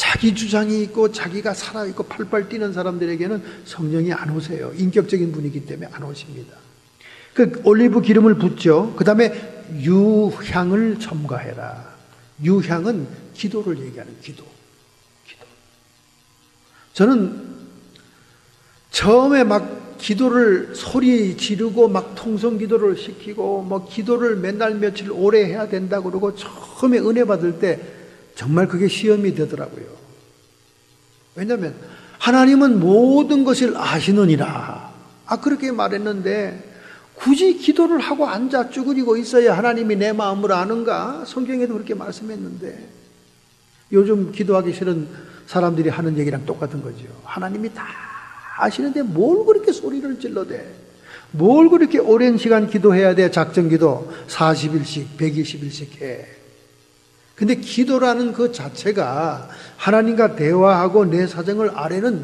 자기 주장이 있고 자기가 살아있고 팔팔 뛰는 사람들에게는 성령이 안 오세요. 인격적인 분이기 때문에 안 오십니다. 그 올리브 기름을 붓죠. 그 다음에 유향을 첨가해라. 유향은 기도를 얘기하는 기도. 저는 처음에 막 기도를 소리 지르고 막 통성 기도를 시키고 뭐 기도를 맨날 며칠 오래 해야 된다 그러고 처음에 은혜 받을 때 정말 그게 시험이 되더라고요. 왜냐하면 하나님은 모든 것을 아시느니라. 그렇게 말했는데 굳이 기도를 하고 앉아 쭈그리고 있어야 하나님이 내 마음을 아는가? 성경에도 그렇게 말씀했는데 요즘 기도하기 싫은 사람들이 하는 얘기랑 똑같은 거죠. 하나님이 다 아시는데 뭘 그렇게 소리를 질러대? 뭘 그렇게 오랜 시간 기도해야 돼? 작정기도 40일씩 120일씩 해. 근데 기도라는 그 자체가 하나님과 대화하고 내 사정을 아뢰는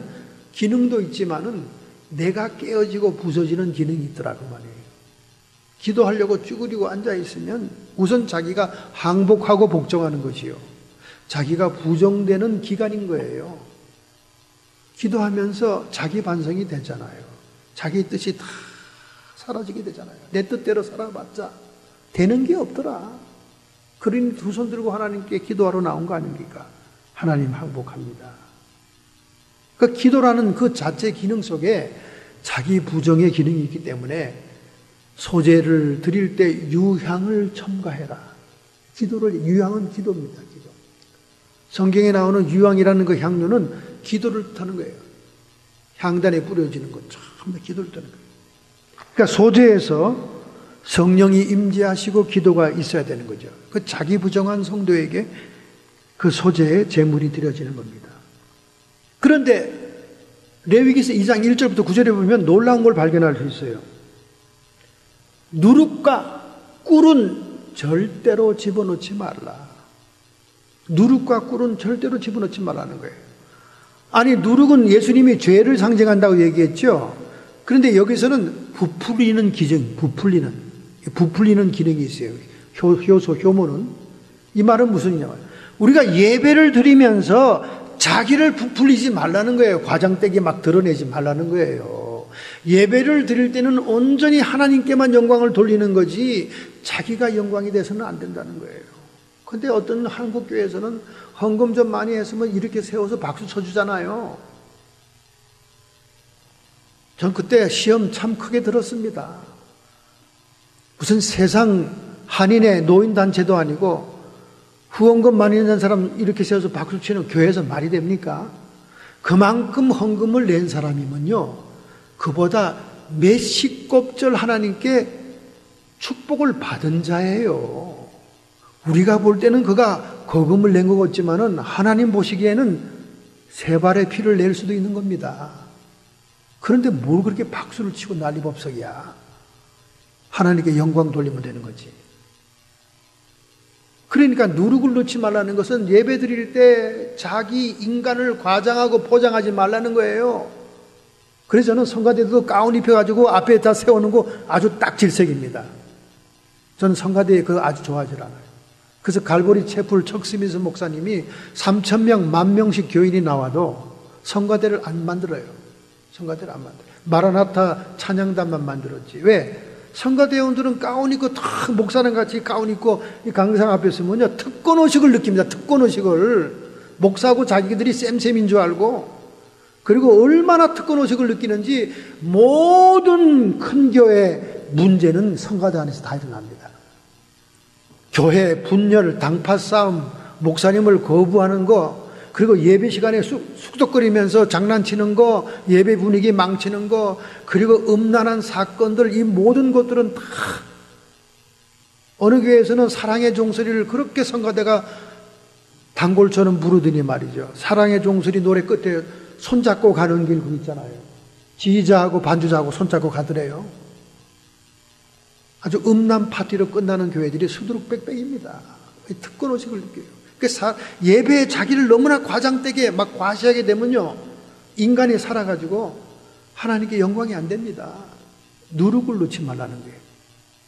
기능도 있지만은 내가 깨어지고 부서지는 기능이 있더라고 말이에요. 기도하려고 쭈그리고 앉아있으면 우선 자기가 항복하고 복종하는 것이요. 자기가 부정되는 기간인 거예요. 기도하면서 자기 반성이 되잖아요. 자기 뜻이 다 사라지게 되잖아요. 내 뜻대로 살아봤자 되는 게 없더라. 그러니 두 손 들고 하나님께 기도하러 나온 거 아닙니까? 하나님 항복합니다. 그 기도라는 그 자체 기능 속에 자기 부정의 기능이 있기 때문에 소제를 드릴 때 유향을 첨가해라. 유향은 기도입니다. 기도. 성경에 나오는 유향이라는 그 향료는 기도를 뜻하는 거예요. 향단에 뿌려지는 것 전부 기도를 뜻하는 거예요. 그러니까 소제에서 성령이 임재하시고 기도가 있어야 되는 거죠. 그 자기 부정한 성도에게 그 소제의 제물이 드려지는 겁니다. 그런데 레위기서 2장 1절부터 9절에 보면 놀라운 걸 발견할 수 있어요. 누룩과 꿀은 절대로 집어넣지 말라. 누룩과 꿀은 절대로 집어넣지 말라는 거예요. 아니, 누룩은 예수님이 죄를 상징한다고 얘기했죠. 그런데 여기서는 부풀리는 기능, 부풀리는 기능이 있어요. 효모는. 이 말은 무슨 의미냐면 우리가 예배를 드리면서 자기를 부풀리지 말라는 거예요. 과장되게 막 드러내지 말라는 거예요. 예배를 드릴 때는 온전히 하나님께만 영광을 돌리는 거지 자기가 영광이 돼서는 안 된다는 거예요. 근데 어떤 한국 교회에서는 헌금 좀 많이 했으면 이렇게 세워서 박수 쳐주잖아요. 전 그때 시험 참 크게 들었습니다. 무슨 세상 한인의 노인단체도 아니고 후원금 많이 낸 사람 이렇게 세워서 박수 치는 교회에서 말이 됩니까? 그만큼 헌금을 낸 사람이면요, 그보다 몇십 곱절 하나님께 축복을 받은 자예요. 우리가 볼 때는 그가 거금을 낸 것 같지만은 하나님 보시기에는 세 발의 피를 낼 수도 있는 겁니다. 그런데 뭘 그렇게 박수를 치고 난리법석이야. 하나님께 영광 돌리면 되는 거지. 그러니까 누룩을 넣지 말라는 것은 예배 드릴 때 자기 인간을 과장하고 포장하지 말라는 거예요. 그래서 저는 성가대도 가운 입혀가지고 앞에 다 세우는 거 아주 딱 질색입니다. 저는 성가대에 그거 아주 좋아하지 않아요. 그래서 갈보리 채플 척스미스 목사님이 3,000명, 10,000명씩 교인이 나와도 성가대를 안 만들어요. 성가대를 안 만들어요. 마라나타 찬양단만 만들었지. 왜? 성가대원들은 가운 입고 탁 목사랑 같이 가운 입고 이 강상 앞에 서면요, 특권의식을 느낍니다. 특권의식을. 목사하고 자기들이 쌤쌤인 줄 알고. 그리고 얼마나 특권의식을 느끼는지 모든 큰 교회 문제는 성가대 안에서 다 일어납니다. 교회 분열, 당파 싸움, 목사님을 거부하는 거, 그리고 예배 시간에 쑥덕거리면서 장난치는 거, 예배 분위기 망치는 거, 그리고 음란한 사건들, 이 모든 것들은 다 어느 교회에서는 사랑의 종소리를 그렇게 성가대가 단골처럼 부르더니 말이죠. 사랑의 종소리 노래 끝에 손잡고 가는 길 그 있잖아요. 지휘자하고 반주자하고 손잡고 가더래요. 아주 음란 파티로 끝나는 교회들이 수두룩빽빽입니다. 특권의식을 느껴요. 예배에 자기를 너무나 과장되게 막 과시하게 되면요, 인간이 살아가지고 하나님께 영광이 안 됩니다. 누룩을 넣지 말라는 거예요.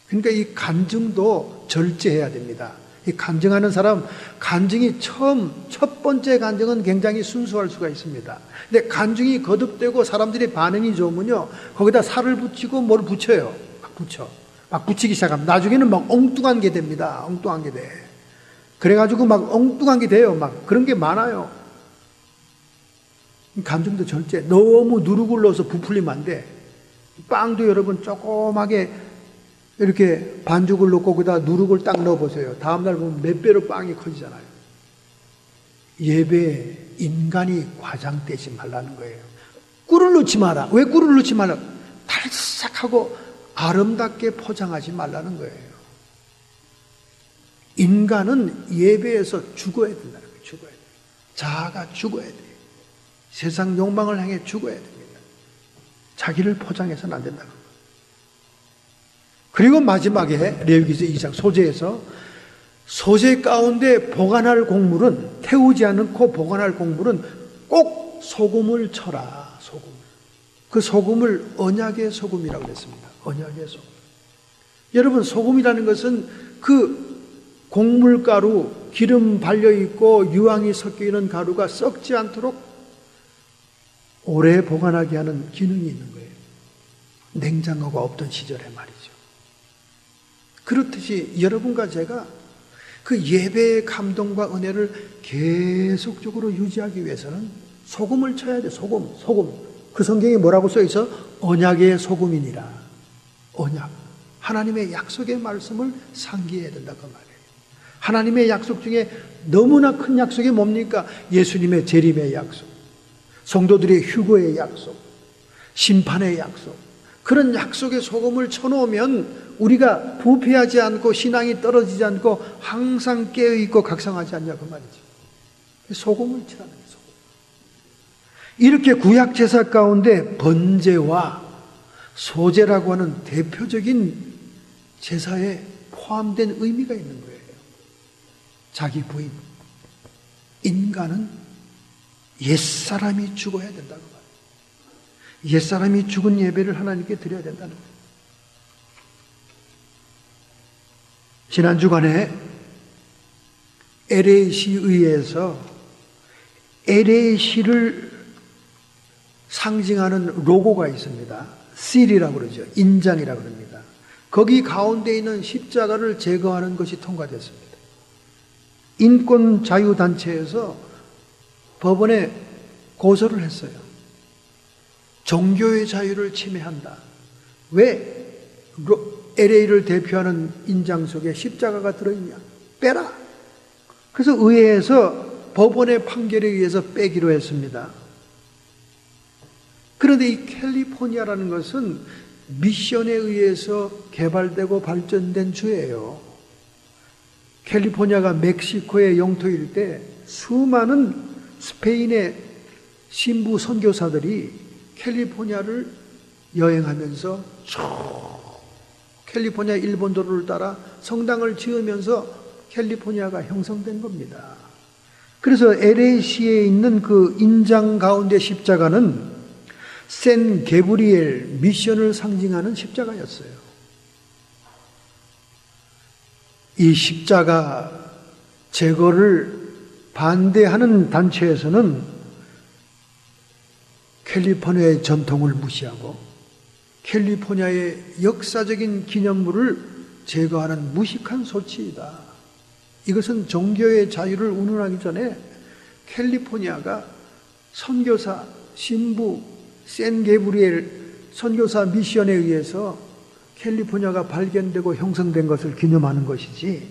그러니까 이 간증도 절제해야 됩니다. 이 간증하는 사람, 간증이 첫 번째 간증은 굉장히 순수할 수가 있습니다. 근데 간증이 거듭되고 사람들의 반응이 좋으면요, 거기다 살을 붙이고 뭘 붙여요. 막 붙이기 시작하면 나중에는 막 엉뚱한 게 됩니다. 엉뚱한 게 돼. 그래가지고 막 엉뚱한 게 돼요. 막 그런 게 많아요. 간증도 절제. 너무 누르고 눌러서 부풀리면 안 돼. 빵도 여러분 조그맣게 이렇게 반죽을 넣고 거기다 누룩을 딱 넣어보세요. 다음날 보면 몇 배로 빵이 커지잖아요. 예배에 인간이 과장되지 말라는 거예요. 꿀을 넣지 마라. 왜 꿀을 넣지 말라? 달싹하고 아름답게 포장하지 말라는 거예요. 인간은 예배에서 죽어야 된다는 거예요. 죽어야 돼요. 자아가 죽어야 돼요. 세상 욕망을 향해 죽어야 됩니다. 자기를 포장해서는 안 된다는 거예요. 그리고 마지막에 레위기서 2장 소재에서 소재 가운데 보관할 곡물은, 태우지 않고 보관할 곡물은 꼭 소금을 쳐라. 소금. 그 소금을 언약의 소금이라고 했습니다. 언약의 소금. 여러분, 소금이라는 것은 그 곡물가루, 기름 발려있고 유황이 섞여있는 가루가 썩지 않도록 오래 보관하게 하는 기능이 있는 거예요. 냉장고가 없던 시절에 말이죠. 그렇듯이 여러분과 제가 그 예배의 감동과 은혜를 계속적으로 유지하기 위해서는 소금을 쳐야 돼. 소금. 그 성경에 뭐라고 써있어? 언약의 소금이니라. 언약. 하나님의 약속의 말씀을 상기해야 된다 그 말이에요. 하나님의 약속 중에 너무나 큰 약속이 뭡니까? 예수님의 재림의 약속, 성도들의 휴거의 약속, 심판의 약속. 그런 약속의 소금을 쳐놓으면 우리가 부패하지 않고 신앙이 떨어지지 않고 항상 깨어있고 각성하지 않냐 그 말이죠. 소금을 치라는 거예요. 소금. 이렇게 구약 제사 가운데 번제와 소제라고 하는 대표적인 제사에 포함된 의미가 있는 거예요. 자기 부인, 인간은 옛사람이 죽어야 된다고 말해요. 옛사람이 죽은 예배를 하나님께 드려야 된다는 거예요. 지난 주간에 LA시 의회에서 LA시를 상징하는 로고가 있습니다. 실이라고 그러죠. 인장이라고 합니다. 거기 가운데 있는 십자가를 제거하는 것이 통과됐습니다. 인권자유단체에서 법원에 고소를 했어요. 종교의 자유를 침해한다. 왜 LA를 대표하는 인장 속에 십자가가 들어있냐? 빼라. 그래서 의회에서 법원의 판결에 의해서 빼기로 했습니다. 그런데 이 캘리포니아라는 것은 미션에 의해서 개발되고 발전된 주예요. 캘리포니아가 멕시코의 영토일 때 수많은 스페인의 신부 선교사들이 캘리포니아를 여행하면서 쭉 캘리포니아 일본도로를 따라 성당을 지으면서 캘리포니아가 형성된 겁니다. 그래서 LA시에 있는 그 인장 가운데 십자가는 샌 게브리엘 미션을 상징하는 십자가였어요. 이 십자가 제거를 반대하는 단체에서는 캘리포니아의 전통을 무시하고 캘리포니아의 역사적인 기념물을 제거하는 무식한 소치이다. 이것은 종교의 자유를 운운하기 전에 캘리포니아가 선교사, 신부, 샌 게브리엘 선교사 미션에 의해서 캘리포니아가 발견되고 형성된 것을 기념하는 것이지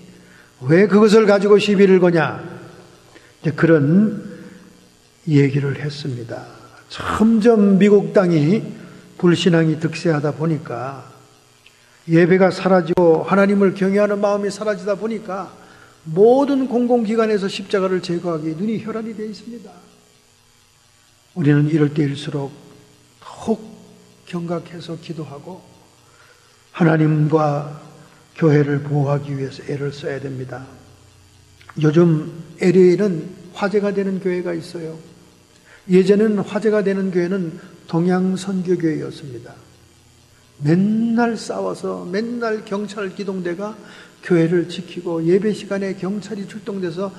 왜 그것을 가지고 시비를 거냐, 그런 얘기를 했습니다. 점점 미국 땅이 불신앙이 득세하다 보니까 예배가 사라지고 하나님을 경외하는 마음이 사라지다 보니까 모든 공공기관에서 십자가를 제거하기 눈이 혈안이 되어 있습니다. 우리는 이럴 때일수록 더욱 경각해서 기도하고 하나님과 교회를 보호하기 위해서 애를 써야 됩니다. 요즘 LA에는 화제가 되는 교회가 있어요. 예전에는 화제가 되는 교회는 동양선교교회였습니다. 맨날 싸워서 맨날 경찰 기동대가 교회를 지키고 예배 시간에 경찰이 출동돼서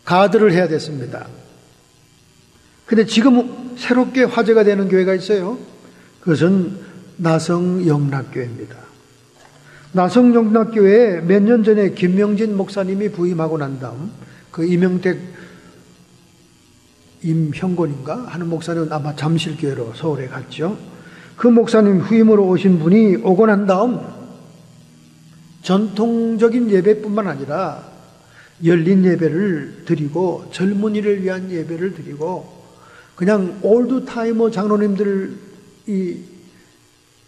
가드를 해야 됐습니다. 근데 지금 새롭게 화제가 되는 교회가 있어요. 그것은 나성영락교회입니다. 나성영락교회에 몇 년 전에 김명진 목사님이 부임하고 난 다음 그 임형곤인가 하는 목사님은 아마 잠실교회로 서울에 갔죠. 그 목사님 후임으로 오신 분이 오고 난 다음 전통적인 예배뿐만 아니라 열린 예배를 드리고 젊은이를 위한 예배를 드리고 그냥 올드타이머 장로님들이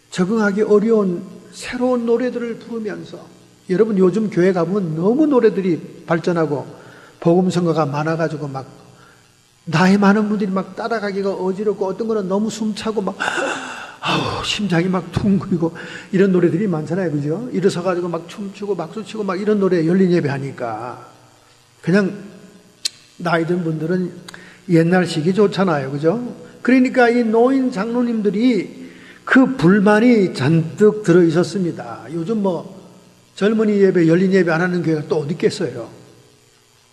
적응하기 어려운 새로운 노래들을 부르면서, 여러분 요즘 교회 가보면 너무 노래들이 발전하고 복음성가가 많아가지고 막 나이 많은 분들이 막 따라가기가 어지럽고 어떤 거는 너무 숨차고 막 심장이 막 퉁거리고 이런 노래들이 많잖아요. 그죠? 일어서가지고 막 춤추고 박수치고 막 이런 노래 열린 예배 하니까 그냥 나이 든 분들은 옛날식이 좋잖아요. 그죠? 그러니까 이 노인 장로님들이 그 불만이 잔뜩 들어 있었습니다. 요즘 뭐 젊은이 예배, 열린 예배 안 하는 교회가 또 어디 있겠어요?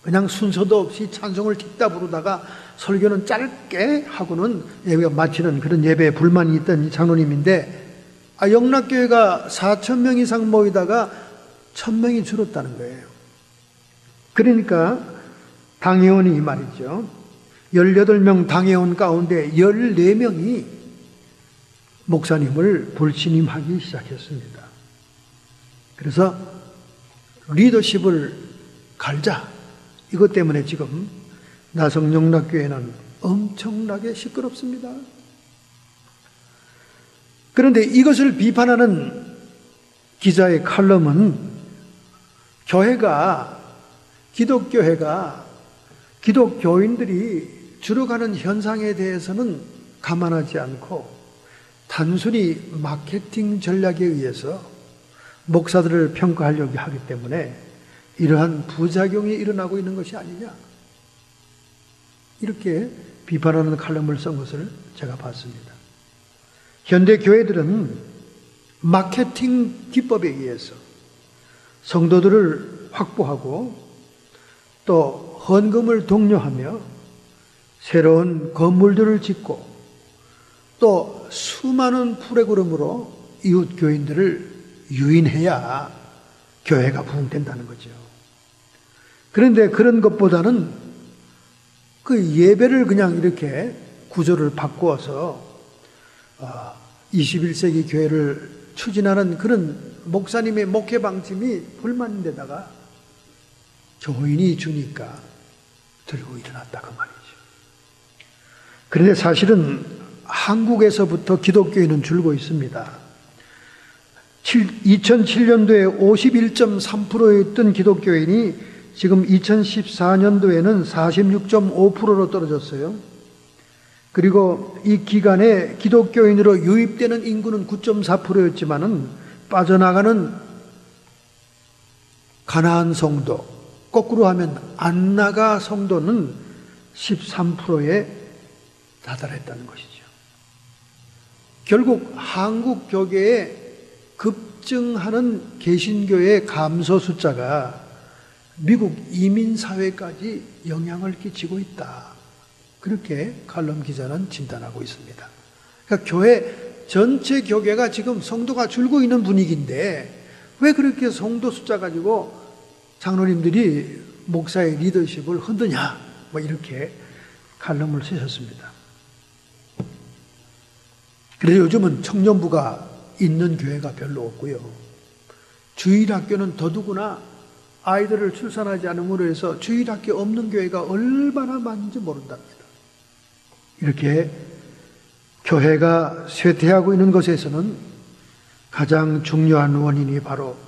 그냥 순서도 없이 찬송을 딛다 부르다가 설교는 짧게 하고는 예배가 마치는 그런 예배에 불만이 있던 이 장로님인데, 영락교회가 4,000명 이상 모이다가 1,000명이 줄었다는 거예요. 그러니까 당회원이 말이죠. 18명 당회원 가운데 14명이 목사님을 불신임하기 시작했습니다. 그래서 리더십을 갈자, 이것 때문에 지금 나성영락교회는 엄청나게 시끄럽습니다. 그런데 이것을 비판하는 기자의 칼럼은 기독교회가 기독교인들이 줄어가는 현상에 대해서는 감안하지 않고 단순히 마케팅 전략에 의해서 목사들을 평가하려고 하기 때문에 이러한 부작용이 일어나고 있는 것이 아니냐, 이렇게 비판하는 칼럼을 쓴 것을 제가 봤습니다. 현대 교회들은 마케팅 기법에 의해서 성도들을 확보하고 또 헌금을 독려하며 새로운 건물들을 짓고 또 수많은 프로그램으로 이웃 교인들을 유인해야 교회가 부흥된다는 거죠. 그런데 그런 것보다는 그 예배를 그냥 이렇게 구조를 바꾸어서 21세기 교회를 추진하는 그런 목사님의 목회 방침이 불만인데다가 교인이 주니까 들고 일어났다, 그 말이죠. 그런데 사실은 한국에서부터 기독교인은 줄고 있습니다. 2007년도에 51.3%였던 기독교인이 지금 2014년도에는 46.5%로 떨어졌어요. 그리고 이 기간에 기독교인으로 유입되는 인구는 9.4%였지만은 빠져나가는 가나안 성도, 거꾸로 하면 안 나가 성도는 13%에 다달했다는 것이죠. 결국 한국 교계에 급증하는 개신교의 감소 숫자가 미국 이민사회까지 영향을 끼치고 있다, 그렇게 칼럼 기자는 진단하고 있습니다. 그러니까 교회 전체 교계가 지금 성도가 줄고 있는 분위기인데 왜 그렇게 성도 숫자 가지고 장로님들이 목사의 리더십을 흔드냐, 뭐 이렇게 칼럼을 쓰셨습니다. 그래서 요즘은 청년부가 있는 교회가 별로 없고요. 주일학교는 더더구나 아이들을 출산하지 않음으로 해서 주일학교 없는 교회가 얼마나 많은지 모른답니다. 이렇게 교회가 쇠퇴하고 있는 것에서는 가장 중요한 원인이 바로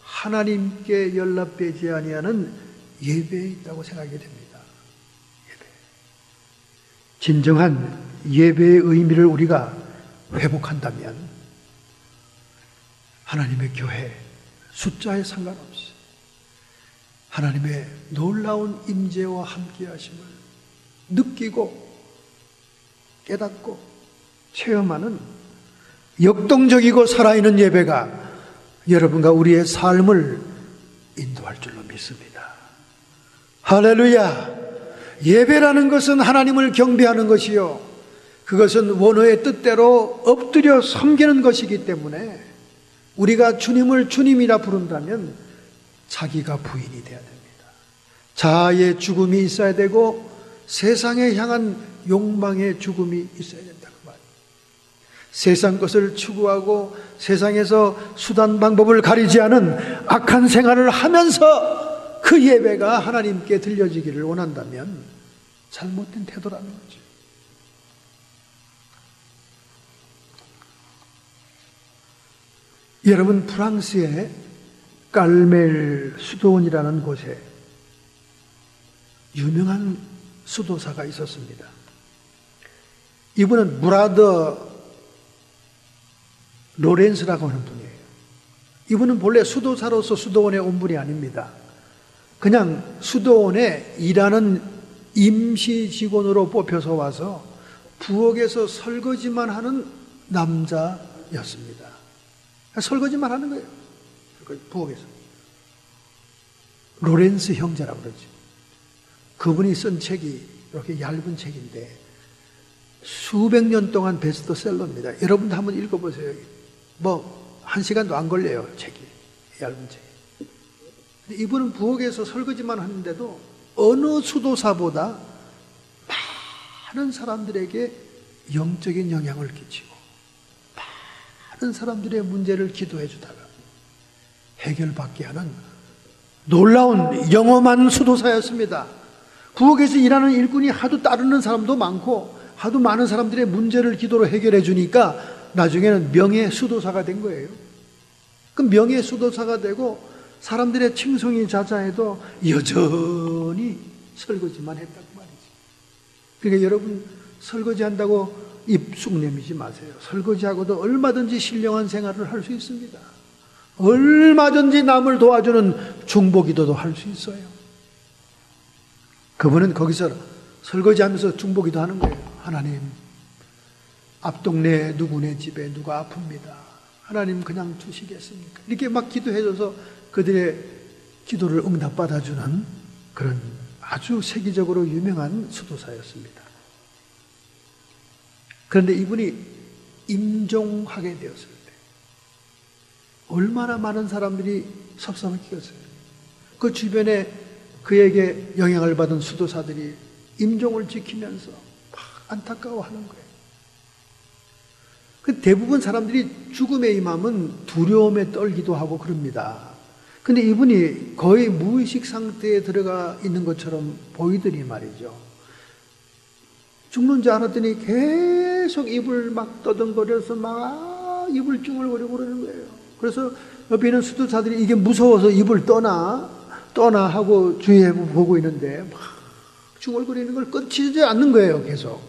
하나님께 연락되지 아니하는 예배에 있다고 생각이 됩니다. 예배. 진정한 예배의 의미를 우리가 회복한다면 하나님의 교회 숫자에 상관없이 하나님의 놀라운 임재와 함께하심을 느끼고 깨닫고 체험하는 역동적이고 살아있는 예배가 여러분과 우리의 삶을 인도할 줄로 믿습니다. 할렐루야! 예배라는 것은 하나님을 경배하는 것이요, 그것은 원어의 뜻대로 엎드려 섬기는 것이기 때문에 우리가 주님을 주님이라 부른다면 자기가 부인이 돼야 됩니다. 자아의 죽음이 있어야 되고 세상에 향한 욕망의 죽음이 있어야 된다, 그 말이에요. 세상 것을 추구하고 세상에서 수단 방법을 가리지 않은 악한 생활을 하면서 그 예배가 하나님께 들려지기를 원한다면 잘못된 태도라는 거죠. 여러분, 프랑스의 깔멜 수도원이라는 곳에 유명한 수도사가 있었습니다. 이분은 무라더 로렌스라고 하는 분이에요. 이분은 본래 수도사로서 수도원에 온 분이 아닙니다. 그냥 수도원에 일하는 임시 직원으로 뽑혀서 와서 부엌에서 설거지만 하는 남자였습니다. 설거지만 하는 거예요. 부엌에서. 로렌스 형제라고 그러죠. 그분이 쓴 책이 이렇게 얇은 책인데 수백 년 동안 베스트셀러입니다. 여러분도 한번 읽어보세요. 뭐 1시간도 안 걸려요, 책이. 얇은 책이. 근데 이분은 부엌에서 설거지만 하는데도 어느 수도사보다 많은 사람들에게 영적인 영향을 끼치고 많은 사람들의 문제를 기도해 주다가 해결받게 하는 놀라운 영험한 수도사였습니다. 부엌에서 일하는 일꾼이 하도 따르는 사람도 많고 하도 많은 사람들의 문제를 기도로 해결해 주니까 나중에는 명예 수도사가 된 거예요. 그 명예 수도사가 되고 사람들의 칭송이 자자해도 여전히 설거지만 했다고 말이죠. 그러니까 여러분, 설거지한다고 입 쑥 내미지 마세요. 설거지하고도 얼마든지 신령한 생활을 할 수 있습니다. 얼마든지 남을 도와주는 중보기도도 할 수 있어요. 그분은 거기서 설거지하면서 중보기도 하는 거예요. 하나님, 앞동네 누구네 집에 누가 아픕니다. 하나님 그냥 주시겠습니까? 이렇게 막 기도해줘서 그들의 기도를 응답받아주는 그런 아주 세계적으로 유명한 수도사였습니다. 그런데 이분이 임종하게 되었을 때 얼마나 많은 사람들이 섭섭했겠어요. 그 주변에 그에게 영향을 받은 수도사들이 임종을 지키면서 막 안타까워하는 거예요. 그 대부분 사람들이 죽음에 임하면 두려움에 떨기도 하고 그럽니다. 근데 이분이 거의 무의식 상태에 들어가 있는 것처럼 보이더니 말이죠. 죽는 줄 알았더니 계속 입을 막 떠듬거려서 막 입을 찡얼거리고 그러는 거예요. 그래서 옆에 있는 수도사들이 이게 무서워서 입을 떠나 하고 주위에 보고 있는데 막 중얼거리는 걸 끊지지 않는 거예요, 계속.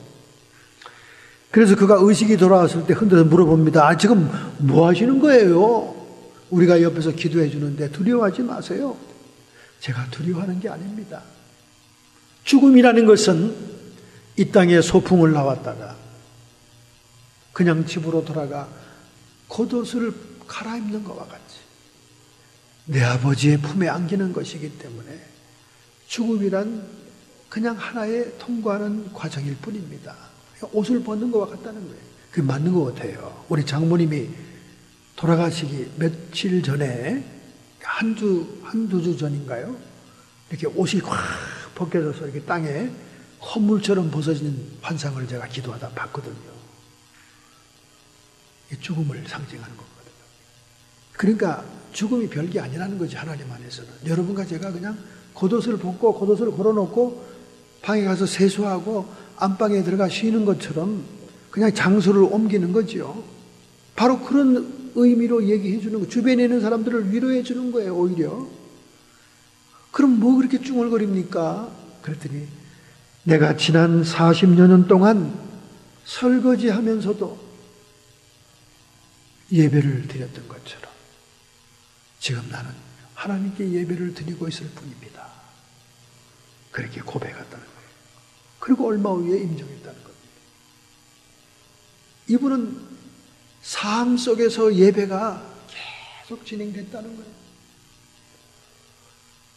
그래서 그가 의식이 돌아왔을 때 흔들어서 물어봅니다. 지금 뭐 하시는 거예요? 우리가 옆에서 기도해 주는데 두려워하지 마세요. 제가 두려워하는 게 아닙니다. 죽음이라는 것은 이 땅에 소풍을 나왔다가 그냥 집으로 돌아가 겉옷을 갈아입는 것과 같이 내 아버지의 품에 안기는 것이기 때문에 죽음이란 그냥 하나의 통과하는 과정일 뿐입니다. 옷을 벗는 것과 같다는 거예요. 그게 맞는 것 같아요. 우리 장모님이 돌아가시기 며칠 전에 한두 주 전인가요? 이렇게 옷이 확 벗겨져서 이렇게 땅에 헛물처럼 벗어진 환상을 제가 기도하다 봤거든요. 죽음을 상징하는 거거든요. 그러니까 죽음이 별게 아니라는 거지, 하나님 안에서는. 여러분과 제가 그냥 겉옷을 벗고 겉옷을 걸어놓고 방에 가서 세수하고 안방에 들어가 쉬는 것처럼 그냥 장소를 옮기는 거죠. 바로 그런 의미로 얘기해 주는 거, 주변에 있는 사람들을 위로해 주는 거예요, 오히려. 그럼 뭐 그렇게 쭝얼거립니까? 그랬더니 내가 지난 40여 년 동안 설거지 하면서도 예배를 드렸던 것처럼 지금 나는 하나님께 예배를 드리고 있을 뿐입니다. 그렇게 고백했다는 거예요. 그리고 얼마 후에 임종했다는 겁니다. 이분은 삶 속에서 예배가 계속 진행됐다는 거예요.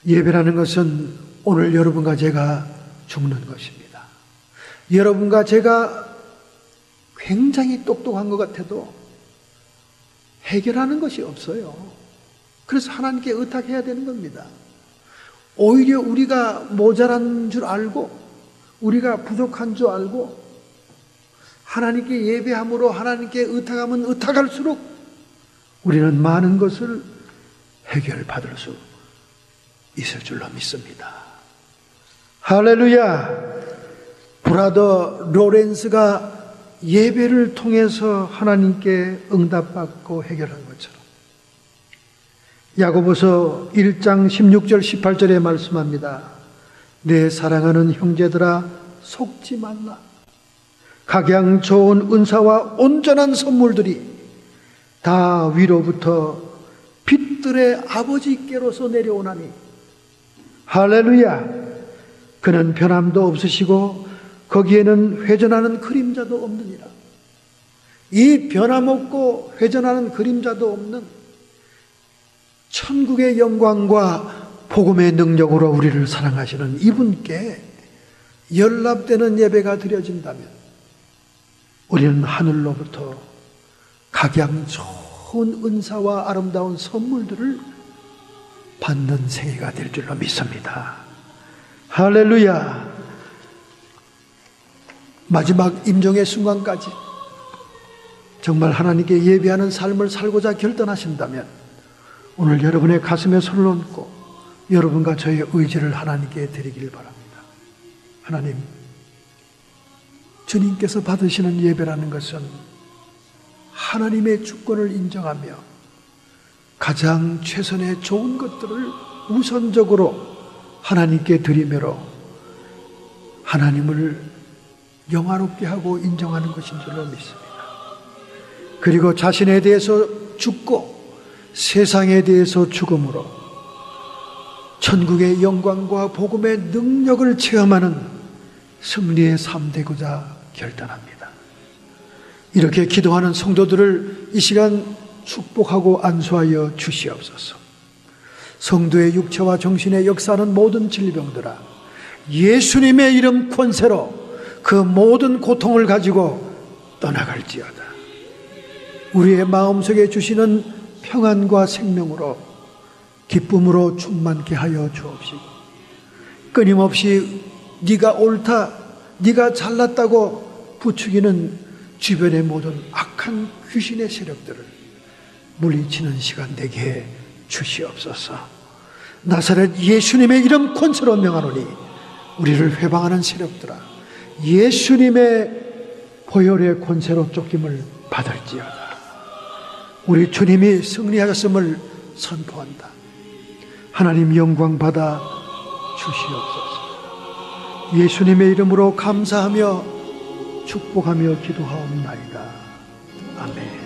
예배라는 것은 오늘 여러분과 제가 죽는 것입니다. 여러분과 제가 굉장히 똑똑한 것 같아도 해결하는 것이 없어요. 그래서 하나님께 의탁해야 되는 겁니다. 오히려 우리가 모자란 줄 알고, 우리가 부족한 줄 알고, 하나님께 예배함으로 하나님께 의탁하면 의탁할수록 우리는 많은 것을 해결받을 수 있을 줄로 믿습니다. 할렐루야! 브라더 로렌스가 예배를 통해서 하나님께 응답받고 해결한 것처럼 야고보서 1장 16절 18절에 말씀합니다. 내 사랑하는 형제들아 속지 말라. 각양 좋은 은사와 온전한 선물들이 다 위로부터 빛들의 아버지께로서 내려오나니 할렐루야. 그는 변함도 없으시고 거기에는 회전하는 그림자도 없느니라. 이 변함없고 회전하는 그림자도 없는 천국의 영광과 복음의 능력으로 우리를 사랑하시는 이분께 연락되는 예배가 드려진다면 우리는 하늘로부터 각양 좋은 은사와 아름다운 선물들을 받는 생애가 될 줄로 믿습니다. 할렐루야. 마지막 임종의 순간까지 정말 하나님께 예배하는 삶을 살고자 결단하신다면 오늘 여러분의 가슴에 손을 얹고 여러분과 저의 의지를 하나님께 드리길 바랍니다. 하나님, 주님께서 받으시는 예배라는 것은 하나님의 주권을 인정하며 가장 최선의 좋은 것들을 우선적으로 하나님께 드리므로 하나님을 영화롭게 하고 인정하는 것인 줄로 믿습니다. 그리고 자신에 대해서 죽고 세상에 대해서 죽음으로 천국의 영광과 복음의 능력을 체험하는 승리의 삶 되고자 결단합니다. 이렇게 기도하는 성도들을 이 시간 축복하고 안수하여 주시옵소서. 성도의 육체와 정신에 역사하는 모든 질병들아 예수님의 이름 권세로 그 모든 고통을 가지고 떠나갈지어다. 우리의 마음속에 주시는 평안과 생명으로 기쁨으로 충만케 하여 주옵시고 끊임없이 네가 옳다, 네가 잘났다고 부추기는 주변의 모든 악한 귀신의 세력들을 물리치는 시간 되게 해 주시옵소서. 나사렛 예수님의 이름 권세로 명하노니 우리를 회방하는 세력들아 예수님의 보혈의 권세로 쫓김을 받을지어다. 우리 주님이 승리하셨음을 선포한다. 하나님 영광 받아 주시옵소서. 예수님의 이름으로 감사하며 축복하며 기도하옵나이다. 아멘.